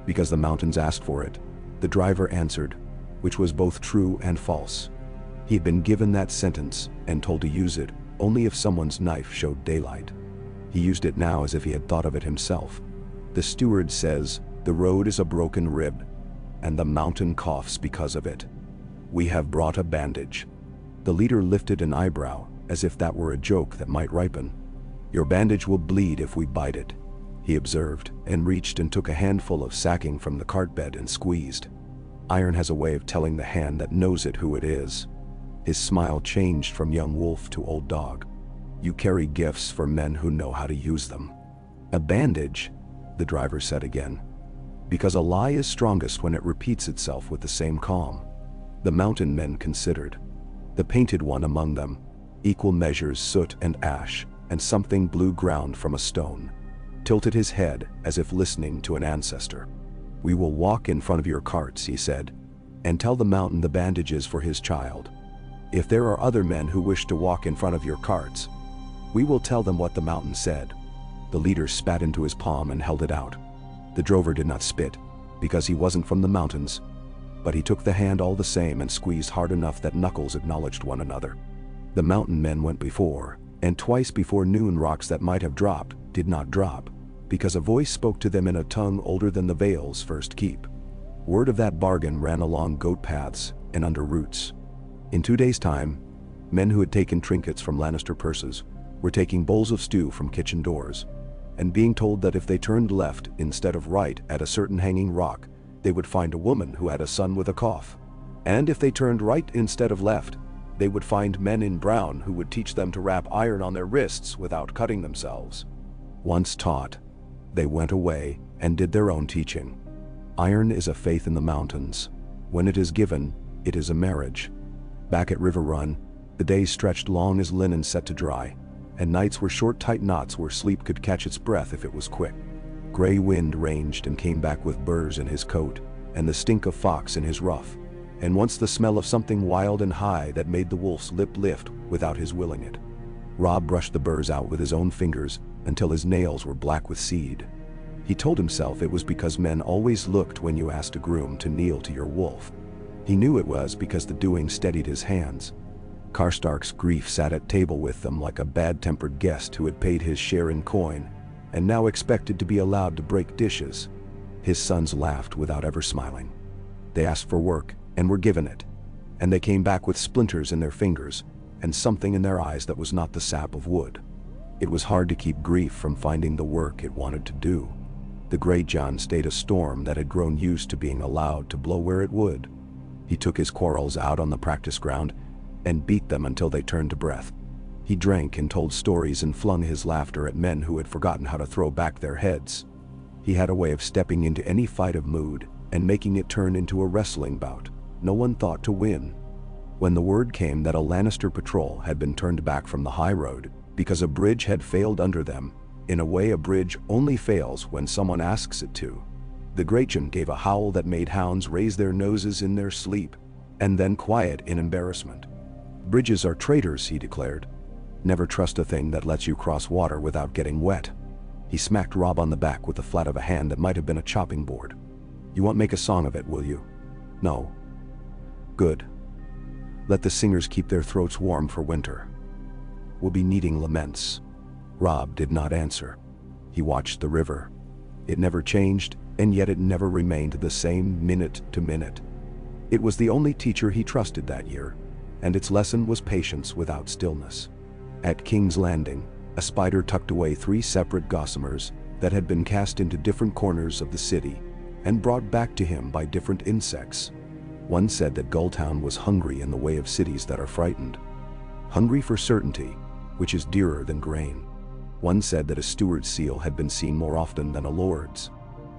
"Because the mountains asked for it," the driver answered, which was both true and false. He had been given that sentence and told to use it only if someone's knife showed daylight. He used it now as if he had thought of it himself. "The steward says the road is a broken rib, and the mountain coughs because of it. We have brought a bandage." The leader lifted an eyebrow, as if that were a joke that might ripen. "Your bandage will bleed if we bite it," he observed, and reached and took a handful of sacking from the cart bed and squeezed. Iron has a way of telling the hand that knows it who it is. His smile changed from young wolf to old dog. "You carry gifts for men who know how to use them." "A bandage," the driver said again, "because a lie is strongest when it repeats itself with the same calm." The mountain men considered. The painted one among them, equal measures soot and ash, and something blue ground from a stone, tilted his head as if listening to an ancestor. "We will walk in front of your carts," he said, "and tell the mountain the bandage is for his child. If there are other men who wish to walk in front of your carts, we will tell them what the mountain said." The leader spat into his palm and held it out. The drover did not spit, because he wasn't from the mountains, but he took the hand all the same and squeezed hard enough that knuckles acknowledged one another. The mountain men went before, and twice before noon rocks that might have dropped did not drop, because a voice spoke to them in a tongue older than the Vale's first keep. Word of that bargain ran along goat paths and under roots. In 2 days' time, men who had taken trinkets from Lannister purses were taking bowls of stew from kitchen doors, and being told that if they turned left instead of right at a certain hanging rock, they would find a woman who had a son with a cough. And if they turned right instead of left, they would find men in brown who would teach them to wrap iron on their wrists without cutting themselves. Once taught, they went away and did their own teaching. Iron is a faith in the mountains. When it is given, it is a marriage. Back at River Run, the days stretched long as linen set to dry, and nights were short tight knots where sleep could catch its breath if it was quick. Gray wind ranged and came back with burrs in his coat, and the stink of fox in his ruff, and once the smell of something wild and high that made the wolf's lip lift without his willing it. Robb brushed the burrs out with his own fingers until his nails were black with seed. He told himself it was because men always looked when you asked a groom to kneel to your wolf. He knew it was because the doing steadied his hands. Karstark's grief sat at table with them like a bad-tempered guest who had paid his share in coin and now expected to be allowed to break dishes. His sons laughed without ever smiling. They asked for work and were given it, and they came back with splinters in their fingers and something in their eyes that was not the sap of wood. It was hard to keep grief from finding the work it wanted to do. The Great John stayed a storm that had grown used to being allowed to blow where it would. He took his quarrels out on the practice ground and beat them until they turned to breath. He drank and told stories and flung his laughter at men who had forgotten how to throw back their heads. He had a way of stepping into any fight of mood and making it turn into a wrestling bout no one thought to win. When the word came that a Lannister patrol had been turned back from the high road because a bridge had failed under them, in a way a bridge only fails when someone asks it to, the Greatjon gave a howl that made hounds raise their noses in their sleep, and then quiet in embarrassment. "Bridges are traitors," he declared. "Never trust a thing that lets you cross water without getting wet." He smacked Robb on the back with the flat of a hand that might have been a chopping board. "You won't make a song of it, will you?" "No." "Good. Let the singers keep their throats warm for winter. We'll be needing laments." Robb did not answer. He watched the river. It never changed, and yet it never remained the same minute to minute. It was the only teacher he trusted that year, and its lesson was patience without stillness. At King's Landing, a spider tucked away 3 separate gossamers that had been cast into different corners of the city and brought back to him by different insects. One said that Gulltown was hungry in the way of cities that are frightened. Hungry for certainty, which is dearer than grain. One said that a steward's seal had been seen more often than a lord's.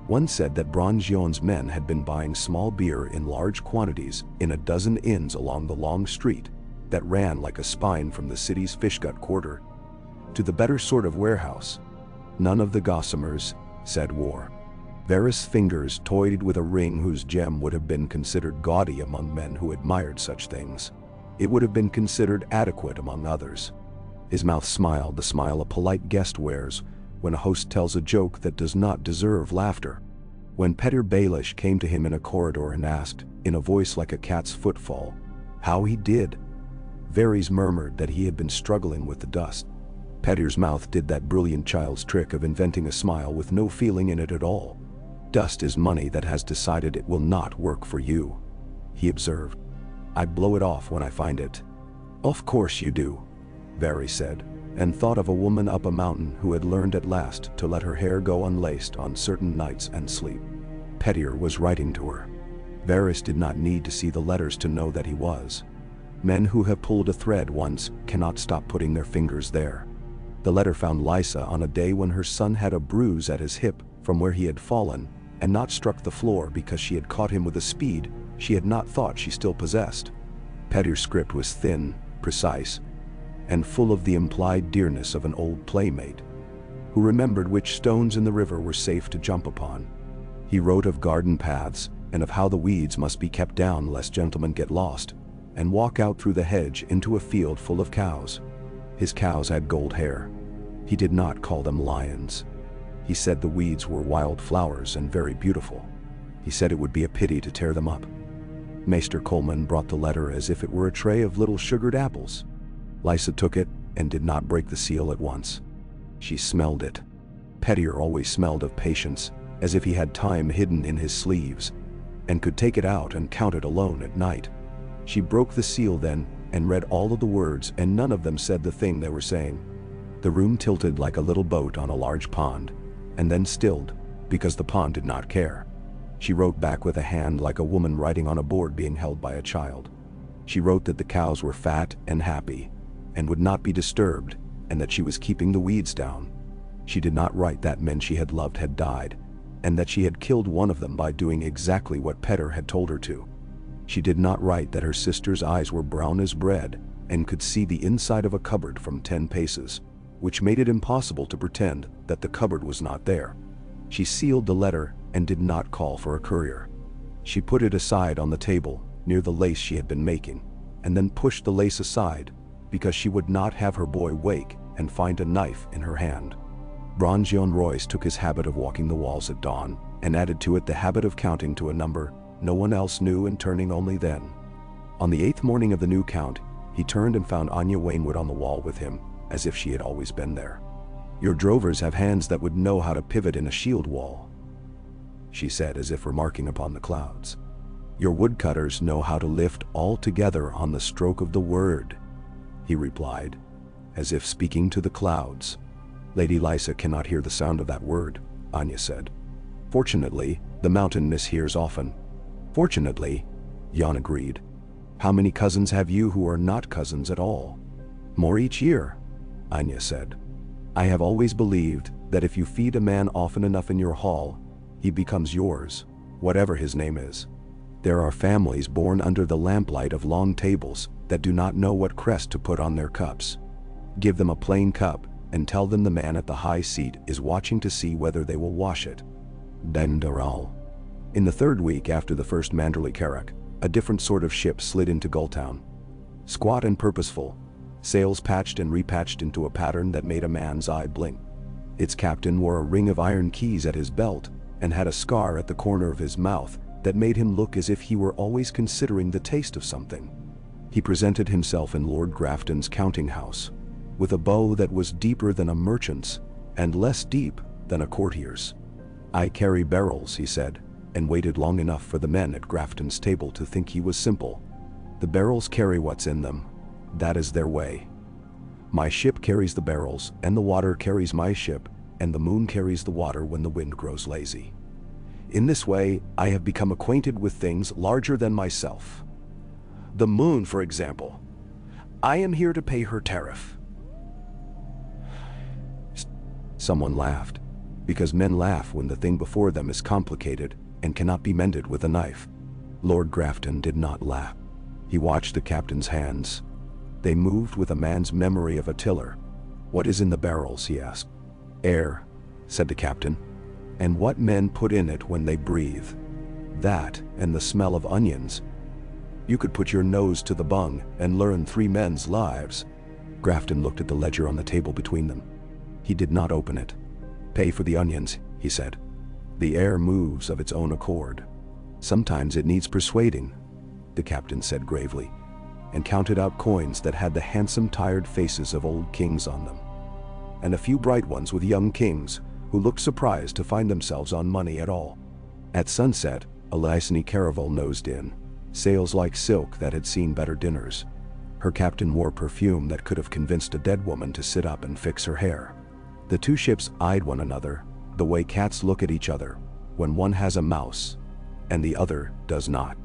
One said that Bronzion's men had been buying small beer in large quantities in a dozen inns along the long street, that ran like a spine from the city's fishgut quarter to the better sort of warehouse. None of the gossamers said war. Varys' fingers toyed with a ring whose gem would have been considered gaudy among men who admired such things. It would have been considered adequate among others. His mouth smiled the smile a polite guest wears when a host tells a joke that does not deserve laughter. When Petyr Baelish came to him in a corridor and asked, in a voice like a cat's footfall, how he did, Varys murmured that he had been struggling with the dust. Petyr's mouth did that brilliant child's trick of inventing a smile with no feeling in it at all. Dust is money that has decided it will not work for you, he observed. I blow it off when I find it. Of course you do, Varys said, and thought of a woman up a mountain who had learned at last to let her hair go unlaced on certain nights and sleep. Petyr was writing to her. Varys did not need to see the letters to know that he was. Men who have pulled a thread once cannot stop putting their fingers there. The letter found Lysa on a day when her son had a bruise at his hip from where he had fallen, and not struck the floor because she had caught him with a speed she had not thought she still possessed. Petyr's script was thin, precise, and full of the implied dearness of an old playmate, who remembered which stones in the river were safe to jump upon. He wrote of garden paths, and of how the weeds must be kept down lest gentlemen get lost, and walk out through the hedge into a field full of cows. His cows had gold hair. He did not call them lions. He said the weeds were wild flowers and very beautiful. He said it would be a pity to tear them up. Maester Coleman brought the letter as if it were a tray of little sugared apples. Lysa took it and did not break the seal at once. She smelled it. Petyr always smelled of patience, as if he had time hidden in his sleeves, and could take it out and count it alone at night. She broke the seal then and read all of the words, and none of them said the thing they were saying. The room tilted like a little boat on a large pond, and then stilled, because the pond did not care. She wrote back with a hand like a woman writing on a board being held by a child. She wrote that the cows were fat and happy, and would not be disturbed, and that she was keeping the weeds down. She did not write that men she had loved had died, and that she had killed one of them by doing exactly what Petyr had told her to. She did not write that her sister's eyes were brown as bread, and could see the inside of a cupboard from 10 paces, which made it impossible to pretend that the cupboard was not there. She sealed the letter and did not call for a courier. She put it aside on the table, near the lace she had been making, and then pushed the lace aside, because she would not have her boy wake and find a knife in her hand. Bronjeon Royce took his habit of walking the walls at dawn, and added to it the habit of counting to a number no one else knew and turning only then. On the 8th morning of the new count, he turned and found Anya Wainwood on the wall with him, as if she had always been there. Your drovers have hands that would know how to pivot in a shield wall, she said, as if remarking upon the clouds. Your woodcutters know how to lift all together on the stroke of the word, he replied, as if speaking to the clouds. Lady Lysa cannot hear the sound of that word, Anya said. Fortunately, the mountain mishears often. Fortunately, Jon agreed. How many cousins have you who are not cousins at all? More each year, Anya said. I have always believed that if you feed a man often enough in your hall, he becomes yours, whatever his name is. There are families born under the lamplight of long tables that do not know what crest to put on their cups. Give them a plain cup, and tell them the man at the high seat is watching to see whether they will wash it. Dendaral. In the 3rd week after the first Manderley Carrack, a different sort of ship slid into Gulltown. Squat and purposeful, sails patched and repatched into a pattern that made a man's eye blink. Its captain wore a ring of iron keys at his belt and had a scar at the corner of his mouth that made him look as if he were always considering the taste of something. He presented himself in Lord Grafton's counting house, with a bow that was deeper than a merchant's and less deep than a courtier's. I carry barrels, he said, and waited long enough for the men at Grafton's table to think he was simple. The barrels carry what's in them. That is their way. My ship carries the barrels, and the water carries my ship, and the moon carries the water when the wind grows lazy. In this way, I have become acquainted with things larger than myself. The moon, for example. I am here to pay her tariff. Someone laughed, because men laugh when the thing before them is complicated and cannot be mended with a knife. Lord Grafton did not laugh. He watched the captain's hands. They moved with a man's memory of a tiller. "What is in the barrels?" he asked. "Air," said the captain. "And what men put in it when they breathe. That, and the smell of onions. You could put your nose to the bung and learn 3 men's lives." Grafton looked at the ledger on the table between them. He did not open it. "Pay for the onions," he said. "The air moves of its own accord. Sometimes it needs persuading," the captain said gravely, and counted out coins that had the handsome tired faces of old kings on them, and a few bright ones with young kings who looked surprised to find themselves on money at all. At sunset, a Lysany caravel nosed in, sails like silk that had seen better dinners. Her captain wore perfume that could have convinced a dead woman to sit up and fix her hair. The 2 ships eyed one another, the way cats look at each other when one has a mouse and the other does not.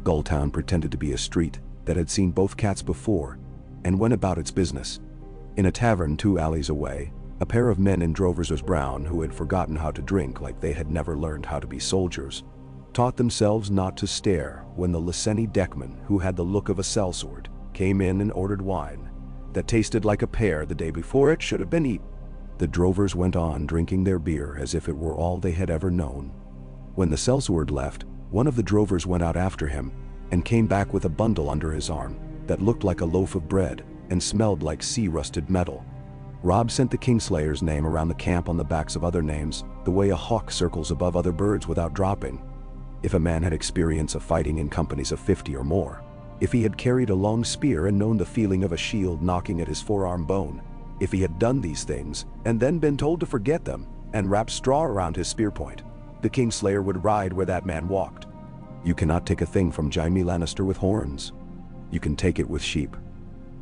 Gulltown pretended to be a street that had seen both cats before and went about its business. In a tavern 2 alleys away, a pair of men in drovers brown who had forgotten how to drink like they had never learned how to be soldiers, taught themselves not to stare when the Lysany deckman, who had the look of a sellsword, came in and ordered wine that tasted like a pear the day before it should have been eaten. The drovers went on drinking their beer as if it were all they had ever known. When the sellsword left, one of the drovers went out after him and came back with a bundle under his arm that looked like a loaf of bread and smelled like sea-rusted metal. Robb sent the Kingslayer's name around the camp on the backs of other names, the way a hawk circles above other birds without dropping. If a man had experience of fighting in companies of 50 or more, if he had carried a long spear and known the feeling of a shield knocking at his forearm bone, if he had done these things and then been told to forget them and wrap straw around his spear point, the Kingslayer would ride where that man walked. You cannot take a thing from Jaime Lannister with horns. You can take it with sheep.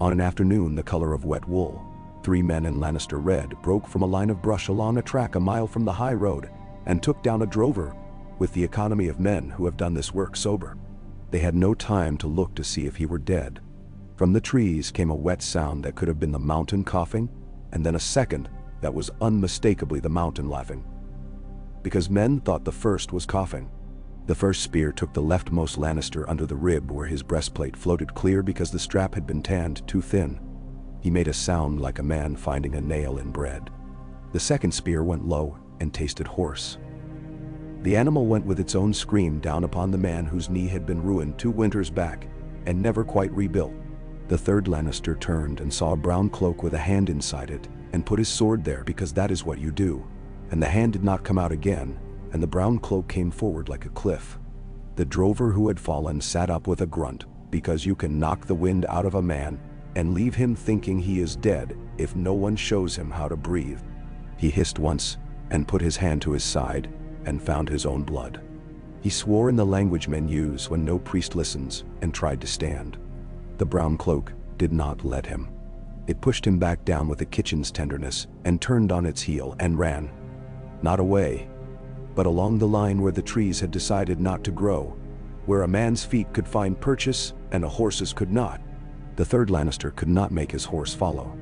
On an afternoon the color of wet wool, 3 men in Lannister red broke from a line of brush along a track a mile from the high road and took down a drover with the economy of men who have done this work sober. They had no time to look to see if he were dead. From the trees came a wet sound that could have been the mountain coughing, and then a second that was unmistakably the mountain laughing. Because men thought the first was coughing. The first spear took the leftmost Lannister under the rib where his breastplate floated clear because the strap had been tanned too thin. He made a sound like a man finding a nail in bread. The second spear went low and tasted hoarse. The animal went with its own scream down upon the man whose knee had been ruined 2 winters back and never quite rebuilt. The third Lannister turned and saw a brown cloak with a hand inside it and put his sword there because that is what you do. And the hand did not come out again, and the brown cloak came forward like a cliff. The drover who had fallen sat up with a grunt, because you can knock the wind out of a man and leave him thinking he is dead if no one shows him how to breathe. He hissed once and put his hand to his side and found his own blood. He swore in the language men use when no priest listens and tried to stand. The brown cloak did not let him. It pushed him back down with a kitchen's tenderness and turned on its heel and ran. Not away, but along the line where the trees had decided not to grow, where a man's feet could find purchase and a horse's could not. The third Lannister could not make his horse follow.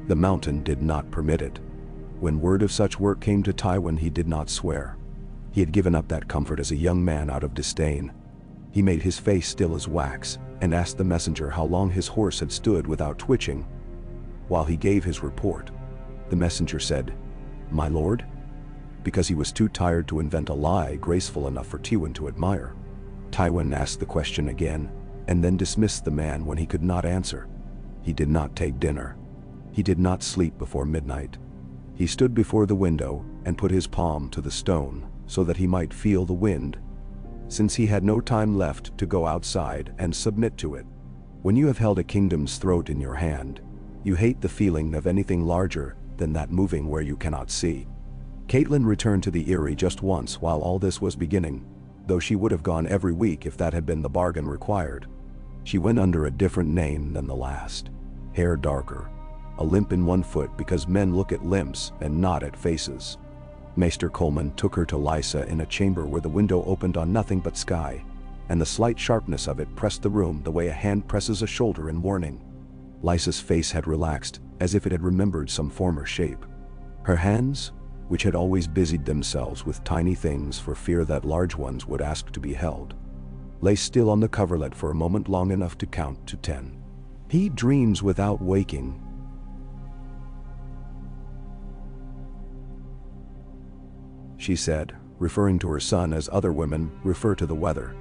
The mountain did not permit it. When word of such work came to Tywin, he did not swear. He had given up that comfort as a young man out of disdain. He made his face still as wax and asked the messenger how long his horse had stood without twitching. While he gave his report, the messenger said, "My lord?" because he was too tired to invent a lie graceful enough for Tywin to admire. Tywin asked the question again and then dismissed the man when he could not answer. He did not take dinner. He did not sleep before midnight. He stood before the window and put his palm to the stone so that he might feel the wind, since he had no time left to go outside and submit to it. When you have held a kingdom's throat in your hand, you hate the feeling of anything larger than that moving where you cannot see. Catelyn returned to the Eyrie just once while all this was beginning, though she would have gone every week if that had been the bargain required. She went under a different name than the last. Hair darker, a limp in one foot because men look at limps and not at faces. Maester Coleman took her to Lysa in a chamber where the window opened on nothing but sky, and the slight sharpness of it pressed the room the way a hand presses a shoulder in warning. Lysa's face had relaxed, as if it had remembered some former shape. Her hands, which had always busied themselves with tiny things for fear that large ones would ask to be held, lay still on the coverlet for a moment long enough to count to 10. He dreams without waking. She said, referring to her son as other women refer to the weather.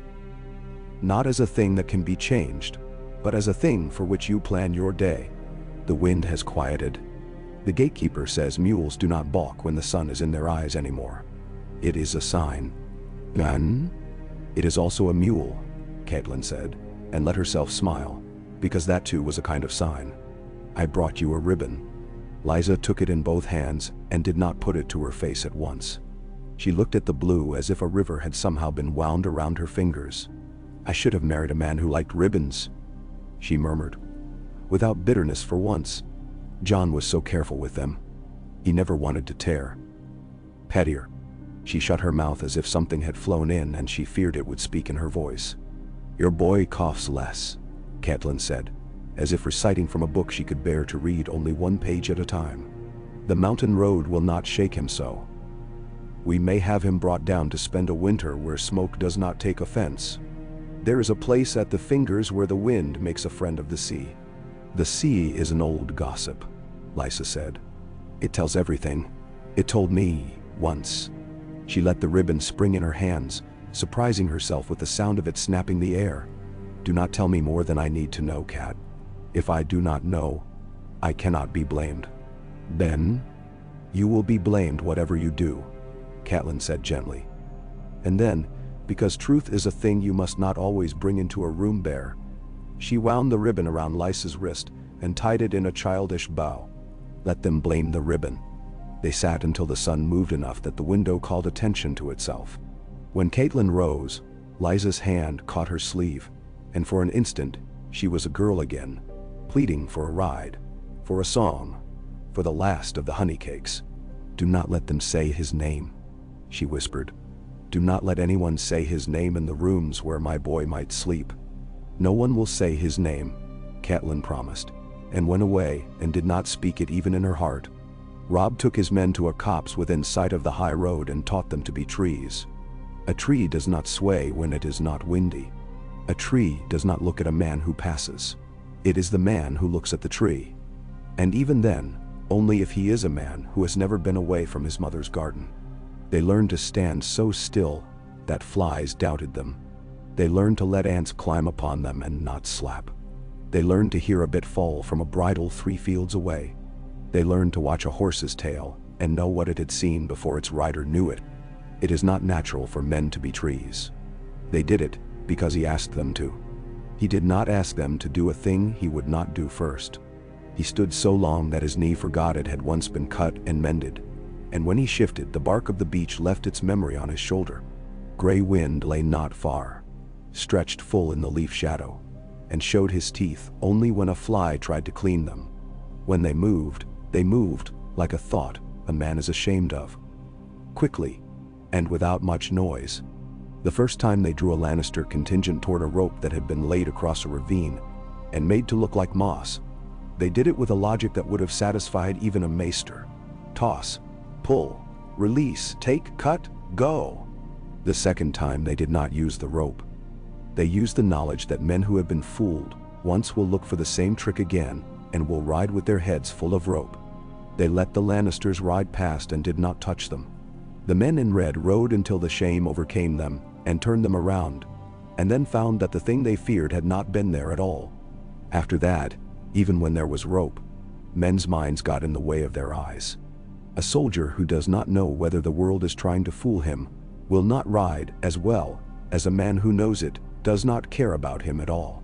Not as a thing that can be changed, but as a thing for which you plan your day. The wind has quieted. The gatekeeper says mules do not balk when the sun is in their eyes anymore. It is a sign. Then? It is also a mule, Catelyn said, and let herself smile, because that too was a kind of sign. I brought you a ribbon. Lysa took it in both hands and did not put it to her face at once. She looked at the blue as if a river had somehow been wound around her fingers. I should have married a man who liked ribbons, she murmured, without bitterness for once. John was so careful with them. He never wanted to tear. Pettier. She shut her mouth as if something had flown in and she feared it would speak in her voice. Your boy coughs less, Catelyn said, as if reciting from a book she could bear to read only one page at a time. The mountain road will not shake him so. We may have him brought down to spend a winter where smoke does not take offense. There is a place at the fingers where the wind makes a friend of the sea. The sea is an old gossip, Lysa said. It tells everything. It told me, once. She let the ribbon spring in her hands, surprising herself with the sound of it snapping the air. Do not tell me more than I need to know, Cat. If I do not know, I cannot be blamed. Then, you will be blamed whatever you do, Catelyn said gently. And then, because truth is a thing you must not always bring into a room bare, she wound the ribbon around Lysa's wrist and tied it in a childish bow. Let them blame the ribbon. They sat until the sun moved enough that the window called attention to itself. When Catelyn rose, Lysa's hand caught her sleeve, and for an instant, she was a girl again, pleading for a ride, for a song, for the last of the honey cakes. Do not let them say his name, she whispered. Do not let anyone say his name in the rooms where my boy might sleep. No one will say his name, Catelyn promised, and went away and did not speak it even in her heart. Robb took his men to a copse within sight of the high road and taught them to be trees. A tree does not sway when it is not windy. A tree does not look at a man who passes. It is the man who looks at the tree. And even then, only if he is a man who has never been away from his mother's garden. They learned to stand so still that flies doubted them. They learned to let ants climb upon them and not slap. They learned to hear a bit fall from a bridle 3 fields away. They learned to watch a horse's tail and know what it had seen before its rider knew it. It is not natural for men to be trees. They did it because he asked them to. He did not ask them to do a thing he would not do first. He stood so long that his knee forgot it had once been cut and mended, and when he shifted, the bark of the beech left its memory on his shoulder. Gray wind lay not far, stretched full in the leaf shadow, and showed his teeth only when a fly tried to clean them. When they moved like a thought a man is ashamed of. Quickly, and without much noise. The first time they drew a Lannister contingent toward a rope that had been laid across a ravine and made to look like moss. They did it with a logic that would have satisfied even a maester. Toss, pull, release, take, cut, go. The second time they did not use the rope. They used the knowledge that men who have been fooled once will look for the same trick again and will ride with their heads full of rope. They let the Lannisters ride past and did not touch them. The men in red rode until the shame overcame them and turned them around, and then found that the thing they feared had not been there at all. After that, even when there was rope, men's minds got in the way of their eyes. A soldier who does not know whether the world is trying to fool him will not ride as well as a man who knows it does not care about him at all.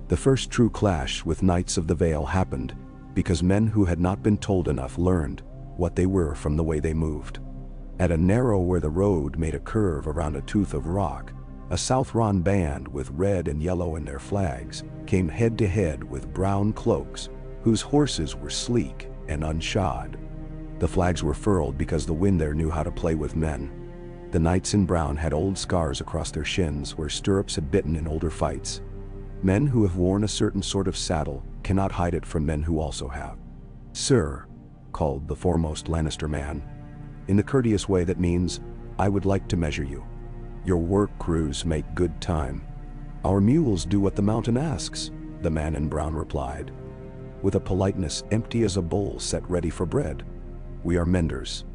The first true clash with Knights of the Vale happened because men who had not been told enough learned what they were from the way they moved. At a narrow where the road made a curve around a tooth of rock, a Southron band with red and yellow in their flags came head to head with brown cloaks, whose horses were sleek and unshod. The flags were furled because the wind there knew how to play with men. The knights in brown had old scars across their shins where stirrups had bitten in older fights. Men who have worn a certain sort of saddle cannot hide it from men who also have. "Sir," called the foremost Lannister man, in the courteous way that means, "I would like to measure you. Your work crews make good time. Our mules do what the mountain asks. the man in brown replied, with a politeness empty as a bowl set ready for bread. "We are menders."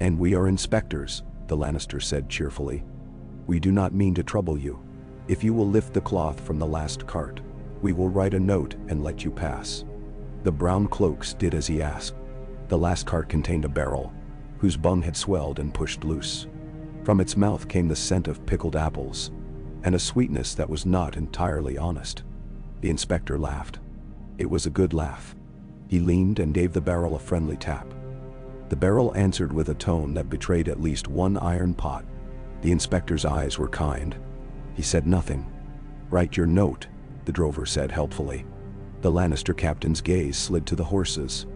"And we are inspectors," the Lannister said cheerfully. "We do not mean to trouble you. If you will lift the cloth from the last cart, we will write a note and let you pass." The brown cloaks did as he asked. The last cart contained a barrel, whose bung had swelled and pushed loose. From its mouth came the scent of pickled apples, and a sweetness that was not entirely honest. The inspector laughed. It was a good laugh. He leaned and gave the barrel a friendly tap. The barrel answered with a tone that betrayed at least one iron pot. The inspector's eyes were kind. He said nothing. "Write your note," the drover said helpfully. The Lannister captain's gaze slid to the horses.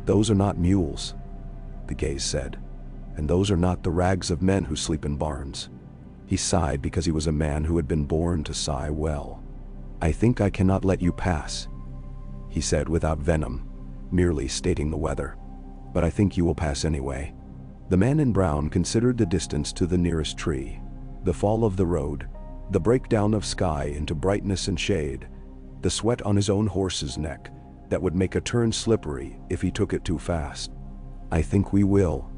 "Those are not mules," the gaze said, "and those are not the rags of men who sleep in barns." He sighed because he was a man who had been born to sigh well. "I think I cannot let you pass," he said without venom, merely stating the weather. "But I think you will pass anyway." The man in brown considered the distance to the nearest tree, the fall of the road, the breakdown of sky into brightness and shade, the sweat on his own horse's neck that would make a turn slippery if he took it too fast. "I think we will,"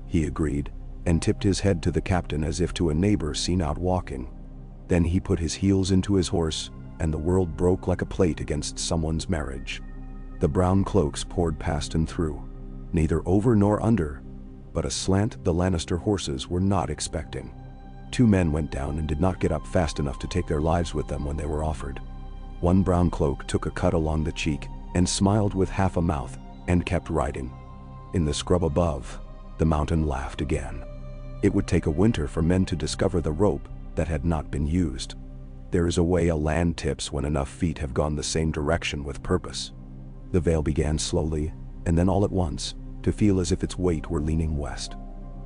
he agreed, and tipped his head to the captain as if to a neighbor seen out walking. Then he put his heels into his horse, and the world broke like a plate against someone's marriage. The brown cloaks poured past and through, neither over nor under, but a slant the Lannister horses were not expecting. Two men went down and did not get up fast enough to take their lives with them when they were offered. One brown cloak took a cut along the cheek and smiled with half a mouth and kept riding. In the scrub above, the mountain laughed again. It would take a winter for men to discover the rope that had not been used. There is a way a land tips when enough feet have gone the same direction with purpose. The Vale began slowly, and then all at once, to feel as if its weight were leaning west.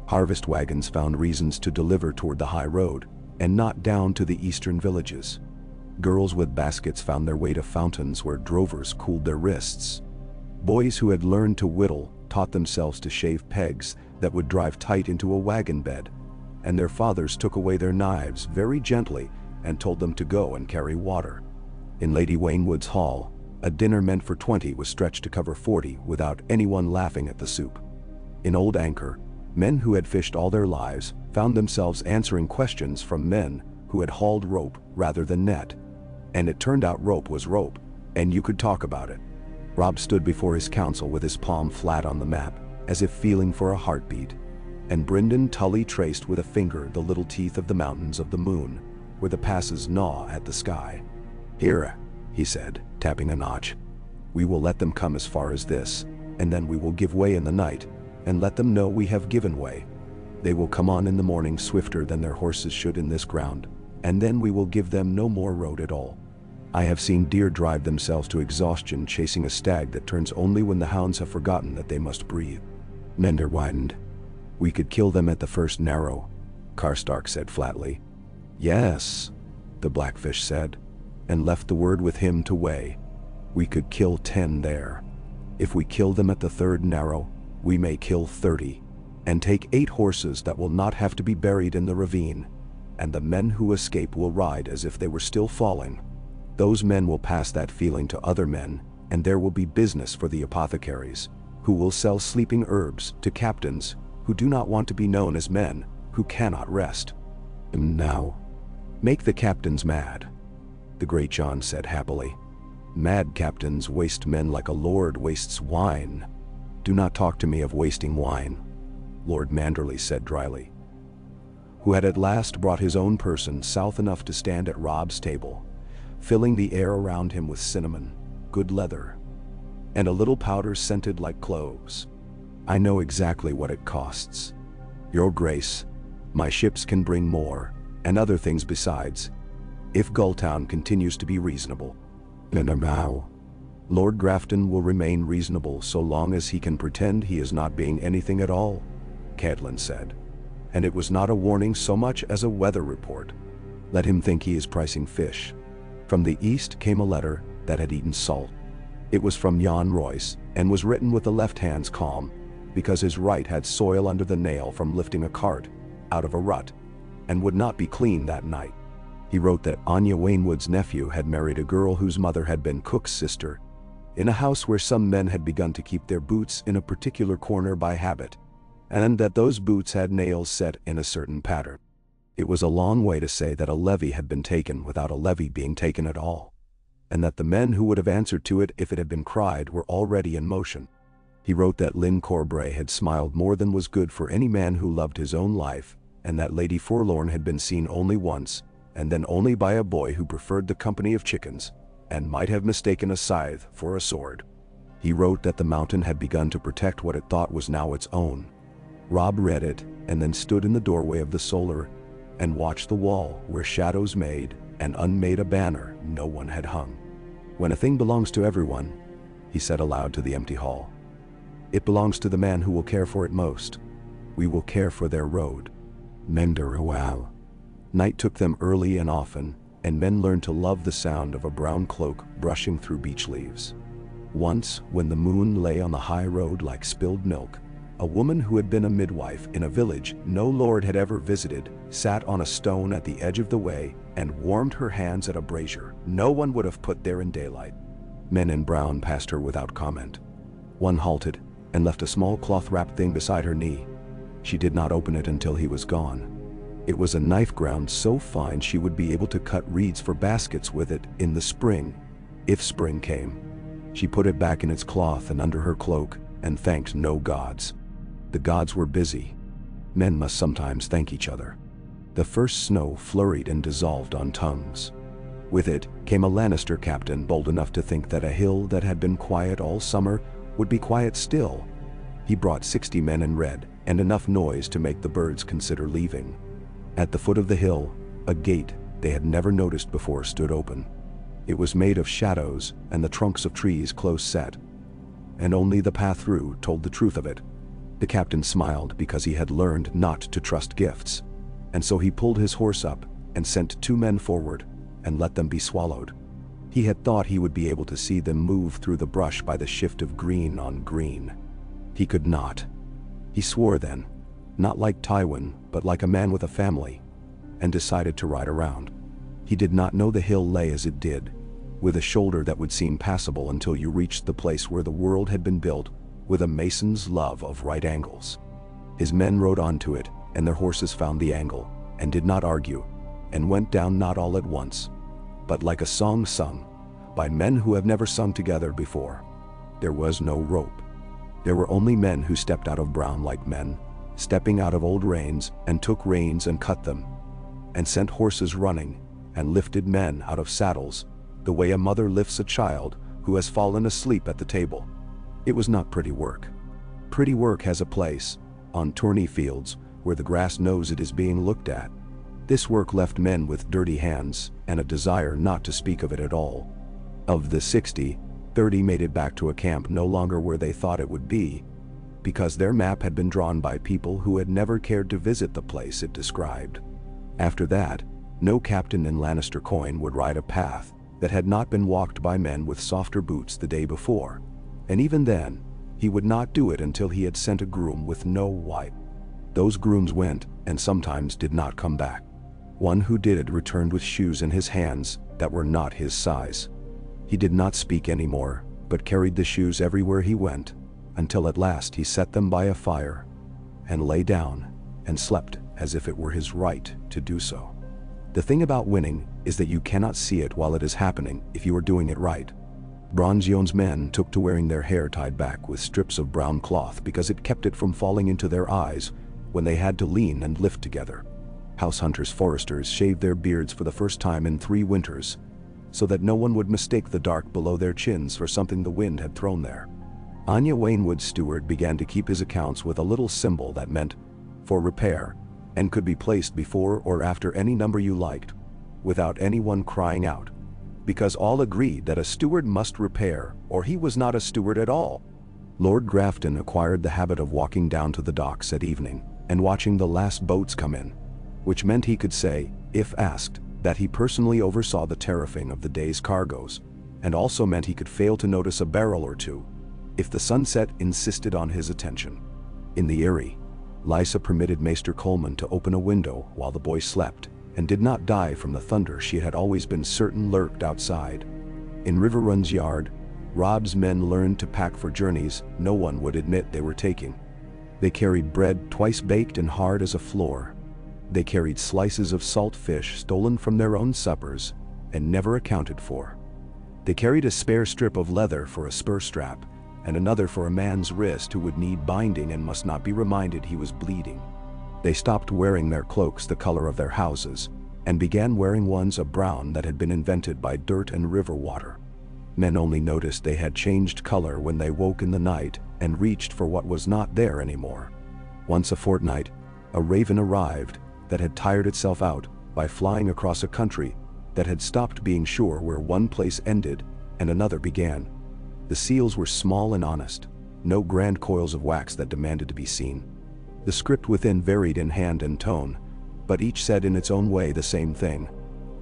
Harvest wagons found reasons to deliver toward the high road, and not down to the eastern villages. Girls with baskets found their way to fountains where drovers cooled their wrists. Boys who had learned to whittle taught themselves to shave pegs that would drive tight into a wagon bed, and their fathers took away their knives very gently and told them to go and carry water. In Lady Waynwood's hall, a dinner meant for 20 was stretched to cover 40 without anyone laughing at the soup. In Old Anchor, men who had fished all their lives found themselves answering questions from men who had hauled rope rather than net. And it turned out rope was rope, and you could talk about it. Robb stood before his council with his palm flat on the map, as if feeling for a heartbeat. And Brynden Tully traced with a finger the little teeth of the mountains of the moon, where the passes gnaw at the sky. "Here," he said, tapping a notch. "We will let them come as far as this, and then we will give way in the night, and let them know we have given way. They will come on in the morning swifter than their horses should in this ground, and then we will give them no more road at all. I have seen deer drive themselves to exhaustion chasing a stag that turns only when the hounds have forgotten that they must breathe." Mender widened. "We could kill them at the first narrow," Karstark said flatly. "Yes," the Blackfish said, and left the word with him to weigh. "We could kill 10 there. If we kill them at the third narrow, we may kill 30, and take 8 horses that will not have to be buried in the ravine, and the men who escape will ride as if they were still falling. Those men will pass that feeling to other men, and there will be business for the apothecaries, who will sell sleeping herbs to captains who do not want to be known as men who cannot rest. Now, make the captains mad," the Great John said happily. "Mad captains waste men like a lord wastes wine." "Do not talk to me of wasting wine," Lord Manderley said dryly, who had at last brought his own person south enough to stand at Robb's table, filling the air around him with cinnamon, good leather, and a little powder scented like cloves. "I know exactly what it costs. Your Grace, my ships can bring more, and other things besides, if Gulltown continues to be reasonable. Now, Lord Grafton will remain reasonable so long as he can pretend he is not being anything at all," Catelyn said. "And it was not a warning so much as a weather report. Let him think he is pricing fish." From the east came a letter that had eaten salt. It was from Jan Royce, and was written with the left hand's calm, because his right had soil under the nail from lifting a cart out of a rut, and would not be clean that night. He wrote that Anya Wainwood's nephew had married a girl whose mother had been Cook's sister, in a house where some men had begun to keep their boots in a particular corner by habit, and that those boots had nails set in a certain pattern. It was a long way to say that a levy had been taken without a levy being taken at all, and that the men who would have answered to it if it had been cried were already in motion. He wrote that Lynn Corbray had smiled more than was good for any man who loved his own life, and that Lady Forlorn had been seen only once, and then only by a boy who preferred the company of chickens, and might have mistaken a scythe for a sword. He wrote that the mountain had begun to protect what it thought was now its own. Robb read it, and then stood in the doorway of the solar, and watched the wall where shadows made and unmade a banner no one had hung. When a thing belongs to everyone, he said aloud to the empty hall, it belongs to the man who will care for it most. We will care for their road. Menderual. Night took them early and often, and men learned to love the sound of a brown cloak brushing through beech leaves. Once, when the moon lay on the high road like spilled milk, a woman who had been a midwife in a village no lord had ever visited sat on a stone at the edge of the way and warmed her hands at a brazier no one would have put there in daylight. Men in brown passed her without comment. One halted and left a small cloth-wrapped thing beside her knee. She did not open it until he was gone. It was a knife ground so fine she would be able to cut reeds for baskets with it in the spring, if spring came. She put it back in its cloth and under her cloak and thanked no gods. The gods were busy. Men must sometimes thank each other. The first snow flurried and dissolved on tongues. With it came a Lannister captain bold enough to think that a hill that had been quiet all summer would be quiet still. He brought 60 men in red and enough noise to make the birds consider leaving. At the foot of the hill, a gate they had never noticed before stood open. It was made of shadows and the trunks of trees close set, and only the path through told the truth of it. The captain smiled because he had learned not to trust gifts, and so he pulled his horse up and sent 2 men forward and let them be swallowed. He had thought he would be able to see them move through the brush by the shift of green on green. He could not. He swore then, not like Tywin, but like a man with a family, and decided to ride around. He did not know the hill lay as it did, with a shoulder that would seem passable until you reached the place where the world had been built with a mason's love of right angles. His men rode onto it, and their horses found the angle, and did not argue, and went down not all at once, but like a song sung by men who have never sung together before. There was no rope. There were only men who stepped out of brown like men, stepping out of old reins and took reins and cut them, and sent horses running, and lifted men out of saddles, the way a mother lifts a child who has fallen asleep at the table. It was not pretty work. Pretty work has a place, on tourney fields, where the grass knows it is being looked at. This work left men with dirty hands and a desire not to speak of it at all. Of the 60, 30 made it back to a camp no longer where they thought it would be, because their map had been drawn by people who had never cared to visit the place it described. After that, no captain in Lannister coin would ride a path that had not been walked by men with softer boots the day before, and even then, he would not do it until he had sent a groom with no wife. Those grooms went, and sometimes did not come back. One who did returned with shoes in his hands that were not his size. He did not speak anymore, but carried the shoes everywhere he went, until at last he set them by a fire, and lay down, and slept as if it were his right to do so. The thing about winning is that you cannot see it while it is happening if you are doing it right. Bronzion's men took to wearing their hair tied back with strips of brown cloth because it kept it from falling into their eyes when they had to lean and lift together. House hunters foresters shaved their beards for the first time in 3 winters, so that no one would mistake the dark below their chins for something the wind had thrown there. Anya Wainwood's steward began to keep his accounts with a little symbol that meant, for repair, and could be placed before or after any number you liked, without anyone crying out, because all agreed that a steward must repair or he was not a steward at all. Lord Grafton acquired the habit of walking down to the docks at evening and watching the last boats come in, which meant he could say, if asked, that he personally oversaw the tariffing of the day's cargoes, and also meant he could fail to notice a barrel or two, if the sunset insisted on his attention. In the Eyrie, Lysa permitted Maester Coleman to open a window while the boy slept, and did not die from the thunder she had always been certain lurked outside. In Riverrun's yard, Robb's men learned to pack for journeys no one would admit they were taking. They carried bread twice baked and hard as a floor. They carried slices of salt fish stolen from their own suppers and never accounted for. They carried a spare strip of leather for a spur strap, and another for a man's wrist who would need binding and must not be reminded he was bleeding. They stopped wearing their cloaks the color of their houses, and began wearing ones a brown that had been invented by dirt and river water. Men only noticed they had changed color when they woke in the night and reached for what was not there anymore. Once a fortnight, a raven arrived that had tired itself out by flying across a country that had stopped being sure where one place ended and another began. The seals were small and honest, no grand coils of wax that demanded to be seen. The script within varied in hand and tone, but each said in its own way the same thing.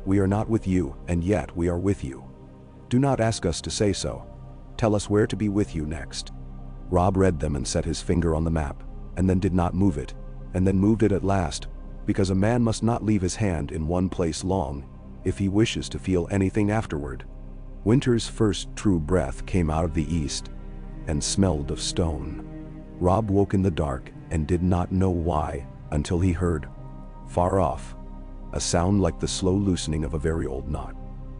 We are not with you, and yet we are with you. Do not ask us to say so. Tell us where to be with you next. Robb read them and set his finger on the map, and then did not move it, and then moved it at last, because a man must not leave his hand in one place long, if he wishes to feel anything afterward. Winter's first true breath came out of the east, and smelled of stone. Robb woke in the dark and did not know why, until he heard, far off, a sound like the slow loosening of a very old knot.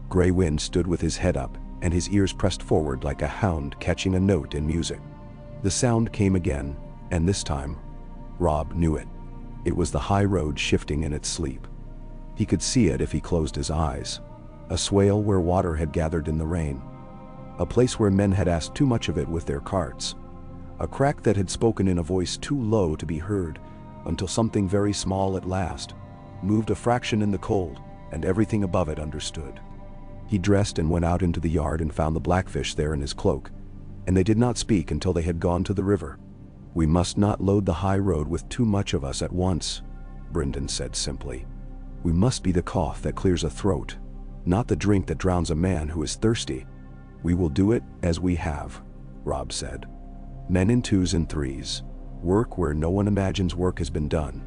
Gray Wind stood with his head up and his ears pressed forward like a hound catching a note in music. The sound came again, and this time, Robb knew it. It was the high road shifting in its sleep. He could see it if he closed his eyes. A swale where water had gathered in the rain. A place where men had asked too much of it with their carts. A crack that had spoken in a voice too low to be heard, until something very small at last moved a fraction in the cold, and everything above it understood. He dressed and went out into the yard and found the blackfish there in his cloak, and they did not speak until they had gone to the river. We must not load the high road with too much of us at once, Brynden said simply. We must be the cough that clears a throat, not the drink that drowns a man who is thirsty. We will do it as we have, Robb said. Men in twos and threes. Work where no one imagines work has been done.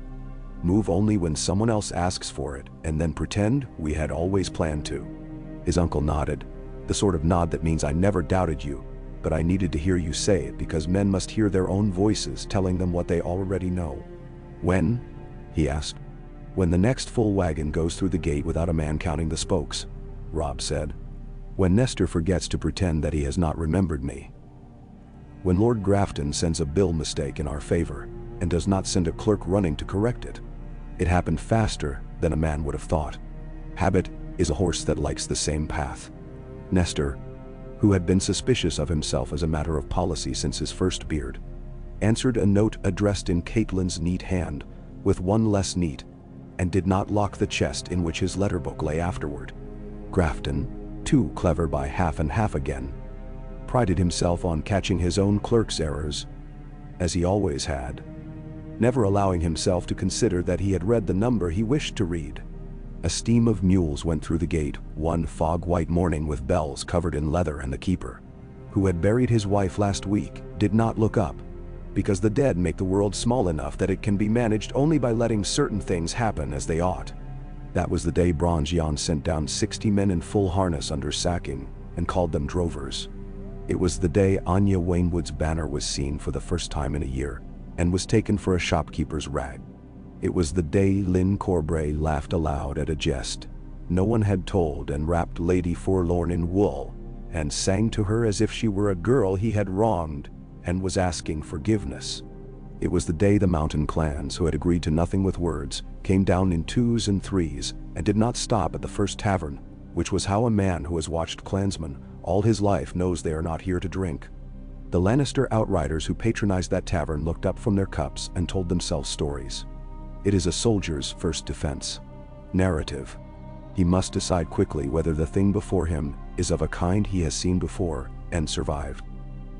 Move only when someone else asks for it, and then pretend we had always planned to. His uncle nodded, the sort of nod that means I never doubted you, but I needed to hear you say it because men must hear their own voices telling them what they already know. When? He asked. When the next full wagon goes through the gate without a man counting the spokes, Robb said. When Nestor forgets to pretend that he has not remembered me. When Lord Grafton sends a bill mistake in our favor and does not send a clerk running to correct it. It happened faster than a man would have thought. Habit is a horse that likes the same path. Nestor, who had been suspicious of himself as a matter of policy since his first beard, answered a note addressed in Caitlyn's neat hand, with one less neat, and did not lock the chest in which his letter book lay afterward. Grafton, too clever by half and half again, prided himself on catching his own clerk's errors, as he always had, never allowing himself to consider that he had read the number he wished to read. A steam of mules went through the gate one fog-white morning with bells covered in leather, and the keeper, who had buried his wife last week, did not look up, because the dead make the world small enough that it can be managed only by letting certain things happen as they ought. That was the day Bronze sent down 60 men in full harness under sacking and called them drovers. It was the day Anya Wainwood's banner was seen for the first time in a year and was taken for a shopkeeper's rag. It was the day Lynn Corbray laughed aloud at a jest no one had told and wrapped Lady Forlorn in wool and sang to her as if she were a girl he had wronged and was asking forgiveness. It was the day the mountain clans, who had agreed to nothing with words, came down in twos and threes and did not stop at the first tavern, which was how a man who has watched clansmen all his life knows they are not here to drink. The Lannister outriders who patronized that tavern looked up from their cups and told themselves stories. It is a soldier's first defense. Narrative. He must decide quickly whether the thing before him is of a kind he has seen before and survived.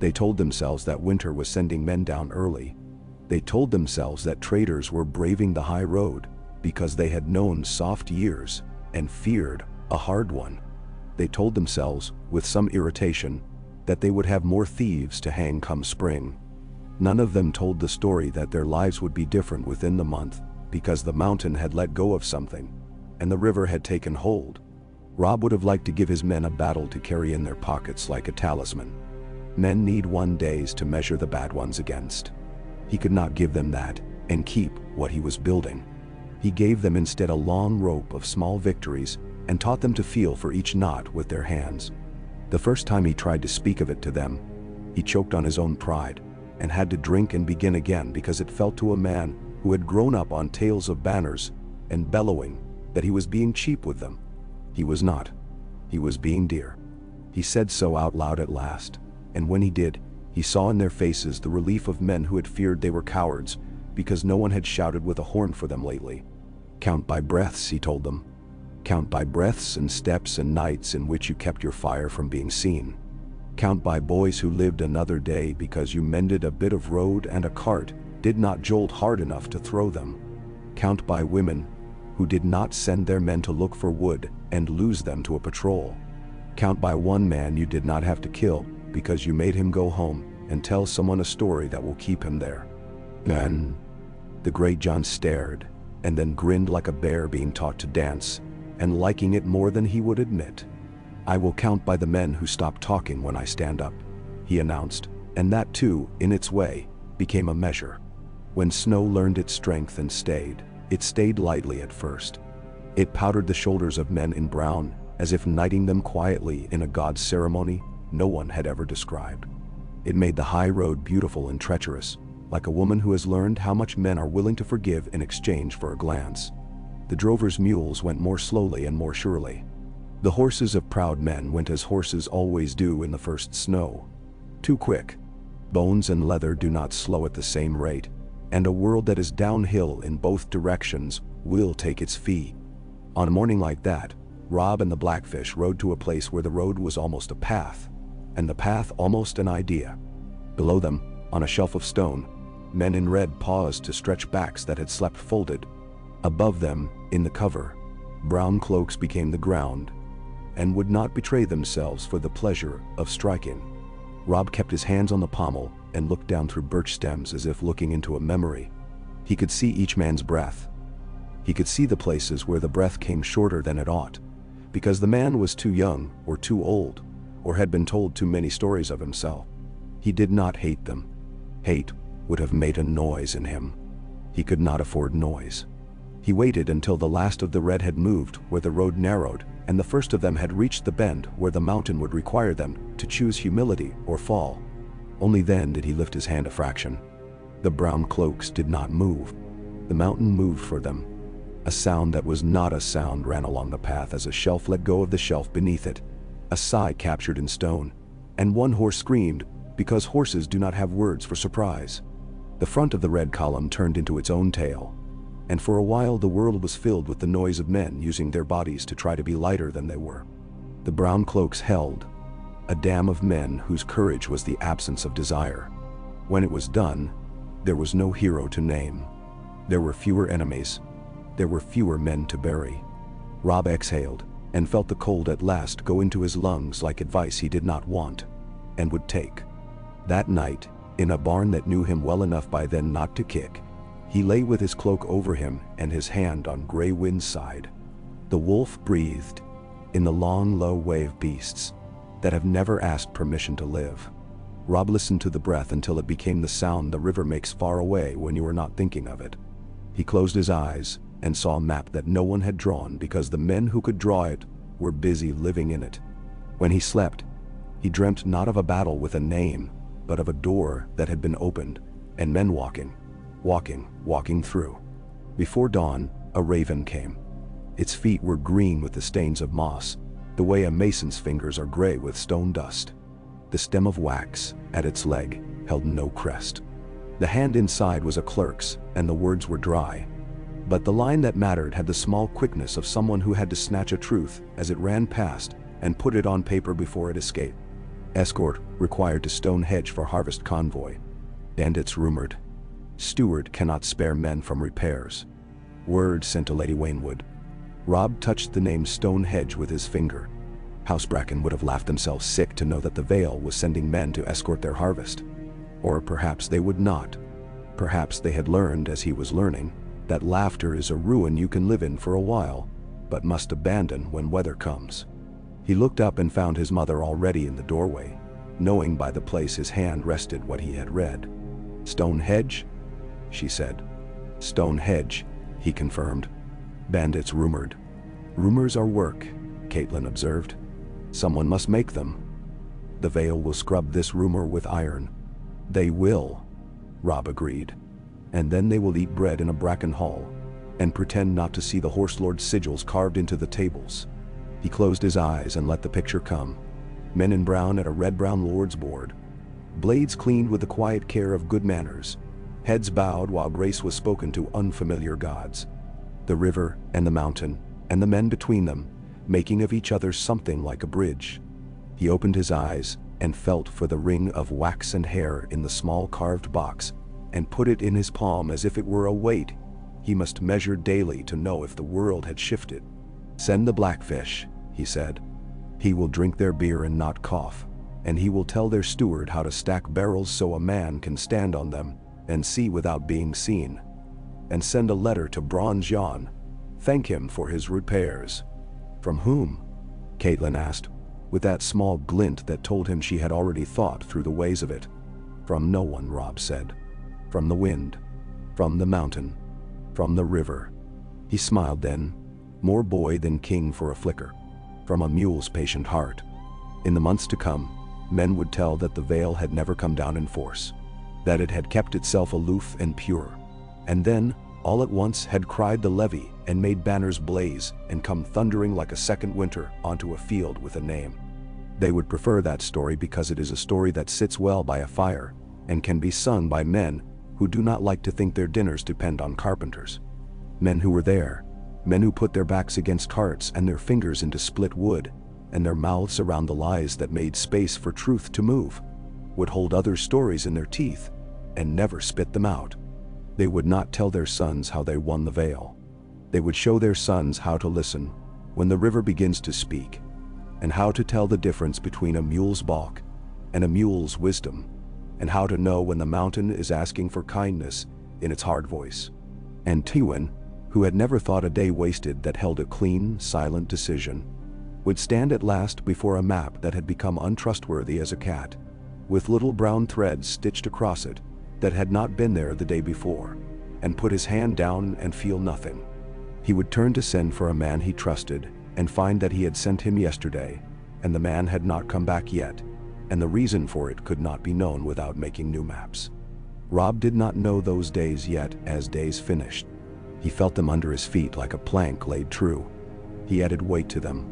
They told themselves that winter was sending men down early. They told themselves that traders were braving the high road because they had known soft years and feared a hard one. They told themselves, with some irritation, that they would have more thieves to hang come spring. None of them told the story that their lives would be different within the month because the mountain had let go of something. and the river had taken hold. Robb would have liked to give his men a battle to carry in their pockets like a talisman. Men need 1 day to measure the bad ones against. He could not give them that and keep what he was building. He gave them instead a long rope of small victories and taught them to feel for each knot with their hands. The first time he tried to speak of it to them, he choked on his own pride and had to drink and begin again because it felt to a man who had grown up on tales of banners and bellowing that he was being cheap with them. He was not. He was being dear. He said so out loud at last, and when he did, he saw in their faces the relief of men who had feared they were cowards because no one had shouted with a horn for them lately. Count by breaths, he told them. Count by breaths and steps and nights in which you kept your fire from being seen. Count by boys who lived another day because you mended a bit of road and a cart did not jolt hard enough to throw them. Count by women who did not send their men to look for wood and lose them to a patrol. Count by one man you did not have to kill because you made him go home and tell someone a story that will keep him there. Then the great John stared and then grinned like a bear being taught to dance and liking it more than he would admit. I will count by the men who stop talking when I stand up, he announced, and that too, in its way, became a measure. When snow learned its strength and stayed, it stayed lightly at first. It powdered the shoulders of men in brown, as if knighting them quietly in a god's ceremony no one had ever described. It made the high road beautiful and treacherous, like a woman who has learned how much men are willing to forgive in exchange for a glance. The drovers' mules went more slowly and more surely. The horses of proud men went as horses always do in the first snow. Too quick. Bones and leather do not slow at the same rate, and a world that is downhill in both directions will take its fee. On a morning like that, Robb and the Blackfish rode to a place where the road was almost a path, and the path almost an idea. Below them, on a shelf of stone, men in red paused to stretch backs that had slept folded. Above them, in the cover, brown cloaks became the ground, and would not betray themselves for the pleasure of striking. Robb kept his hands on the pommel and looked down through birch stems as if looking into a memory. He could see each man's breath. He could see the places where the breath came shorter than it ought, because the man was too young or too old, or had been told too many stories of himself. He did not hate them. Hate would have made a noise in him. He could not afford noise. He waited until the last of the red had moved where the road narrowed, and the first of them had reached the bend where the mountain would require them to choose humility or fall. Only then did he lift his hand a fraction. The brown cloaks did not move. The mountain moved for them. A sound that was not a sound ran along the path as a shelf let go of the shelf beneath it. A sigh captured in stone, and one horse screamed, because horses do not have words for surprise. The front of the red column turned into its own tail, and for a while the world was filled with the noise of men using their bodies to try to be lighter than they were. The brown cloaks held, a dam of men whose courage was the absence of desire. When it was done, there was no hero to name. There were fewer enemies. There were fewer men to bury. Robb exhaled and felt the cold at last go into his lungs like advice he did not want and would take. That night, in a barn that knew him well enough by then not to kick, he lay with his cloak over him and his hand on Grey Wind's side. The wolf breathed, in the long, low way of beasts that have never asked permission to live. Robb listened to the breath until it became the sound the river makes far away when you are not thinking of it. He closed his eyes and saw a map that no one had drawn because the men who could draw it were busy living in it. When he slept, he dreamt not of a battle with a name, but of a door that had been opened and men walking through. Before dawn, a raven came. Its feet were green with the stains of moss, the way a mason's fingers are gray with stone dust. The stem of wax, at its leg, held no crest. The hand inside was a clerk's, and the words were dry. But the line that mattered had the small quickness of someone who had to snatch a truth as it ran past and put it on paper before it escaped. Escort required to stone hedge for harvest convoy. And it's rumored. Steward cannot spare men from repairs. Word sent to Lady Waynwood. Robb touched the name Stonehenge with his finger. Housebracken would have laughed themselves sick to know that the Vale was sending men to escort their harvest. Or perhaps they would not. Perhaps they had learned, as he was learning, that laughter is a ruin you can live in for a while, but must abandon when weather comes. He looked up and found his mother already in the doorway, knowing by the place his hand rested what he had read. "Stone hedge?" she said. "Stone hedge," he confirmed. "Bandits rumored." "Rumors are work," Caitlin observed. "Someone must make them. The Vale will scrub this rumor with iron." "They will," Robb agreed. "And then they will eat bread in a bracken hall, and pretend not to see the Horse Lord's sigils carved into the tables." He closed his eyes and let the picture come. Men in brown at a red-brown lord's board. Blades cleaned with the quiet care of good manners. Heads bowed while grace was spoken to unfamiliar gods. The river and the mountain, and the men between them, making of each other something like a bridge. He opened his eyes and felt for the ring of wax and hair in the small carved box, and put it in his palm as if it were a weight he must measure daily to know if the world had shifted. "Send the blackfish," he said. "He will drink their beer and not cough, and he will tell their steward how to stack barrels so a man can stand on them and see without being seen. And send a letter to Bronze Jan. Thank him for his repairs." "From whom?" Caitlin asked, with that small glint that told him she had already thought through the ways of it. "From no one," Robb said. "From the wind. From the mountain. From the river." He smiled then, more boy than king for a flicker. "From a mule's patient heart." In the months to come, men would tell that the Vale had never come down in force, that it had kept itself aloof and pure, and then, all at once, had cried the levy and made banners blaze and come thundering like a second winter onto a field with a name. They would prefer that story because it is a story that sits well by a fire and can be sung by men who do not like to think their dinners depend on carpenters. Men who were there, men who put their backs against carts and their fingers into split wood, and their mouths around the lies that made space for truth to move, would hold other stories in their teeth and never spit them out. They would not tell their sons how they won the Vale. They would show their sons how to listen when the river begins to speak, and how to tell the difference between a mule's balk and a mule's wisdom, and how to know when the mountain is asking for kindness in its hard voice. And Tywin, who had never thought a day wasted that held a clean, silent decision, would stand at last before a map that had become untrustworthy as a cat, with little brown threads stitched across it that had not been there the day before, and put his hand down and feel nothing. He would turn to send for a man he trusted and find that he had sent him yesterday, and the man had not come back yet, and the reason for it could not be known without making new maps. Robb did not know those days yet as days finished. He felt them under his feet like a plank laid true. He added weight to them.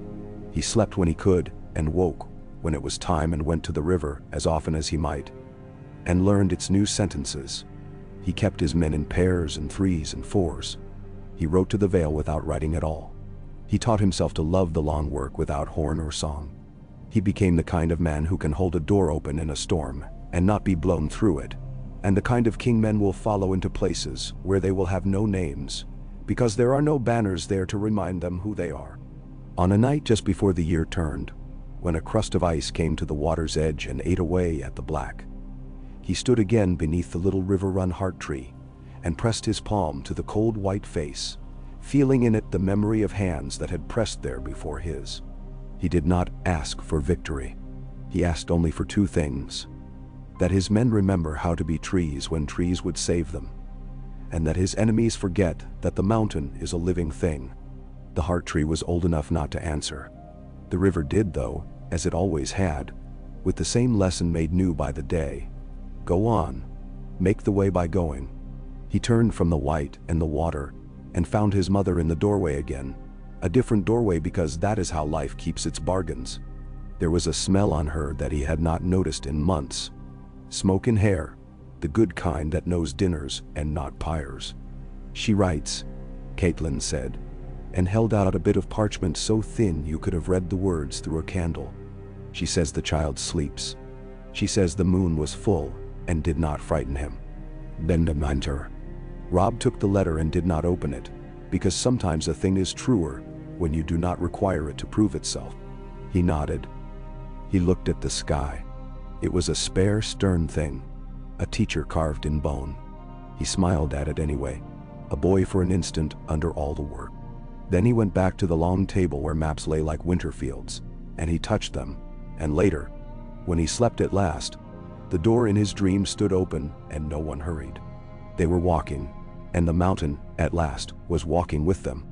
He slept when he could and woke when it was time, and went to the river as often as he might, and learned its new sentences. He kept his men in pairs and threes and fours. He wrote to the Vale without writing at all. He taught himself to love the long work without horn or song. He became the kind of man who can hold a door open in a storm and not be blown through it, and the kind of king men will follow into places where they will have no names, because there are no banners there to remind them who they are. On a night just before the year turned, when a crust of ice came to the water's edge and ate away at the black, he stood again beneath the little river-run heart tree and pressed his palm to the cold white face, feeling in it the memory of hands that had pressed there before his. He did not ask for victory. He asked only for two things: that his men remember how to be trees when trees would save them, and that his enemies forget that the mountain is a living thing. The heart tree was old enough not to answer. The river did, though, as it always had, with the same lesson made new by the day. Go on. Make the way by going. He turned from the white and the water and found his mother in the doorway again. A different doorway, because that is how life keeps its bargains. There was a smell on her that he had not noticed in months. Smoke in hair, the good kind that knows dinners and not pyres. "She writes," Caitlin said, and held out a bit of parchment so thin you could have read the words through a candle. "She says the child sleeps. She says the moon was full and did not frighten him." Bendeminter. Robb took the letter and did not open it, because sometimes a thing is truer when you do not require it to prove itself. He nodded. He looked at the sky. It was a spare, stern thing, a teacher carved in bone. He smiled at it anyway, a boy for an instant under all the work. Then he went back to the long table where maps lay like winter fields, and he touched them. And later, when he slept at last, the door in his dream stood open and no one hurried. They were walking, and the mountain, at last, was walking with them.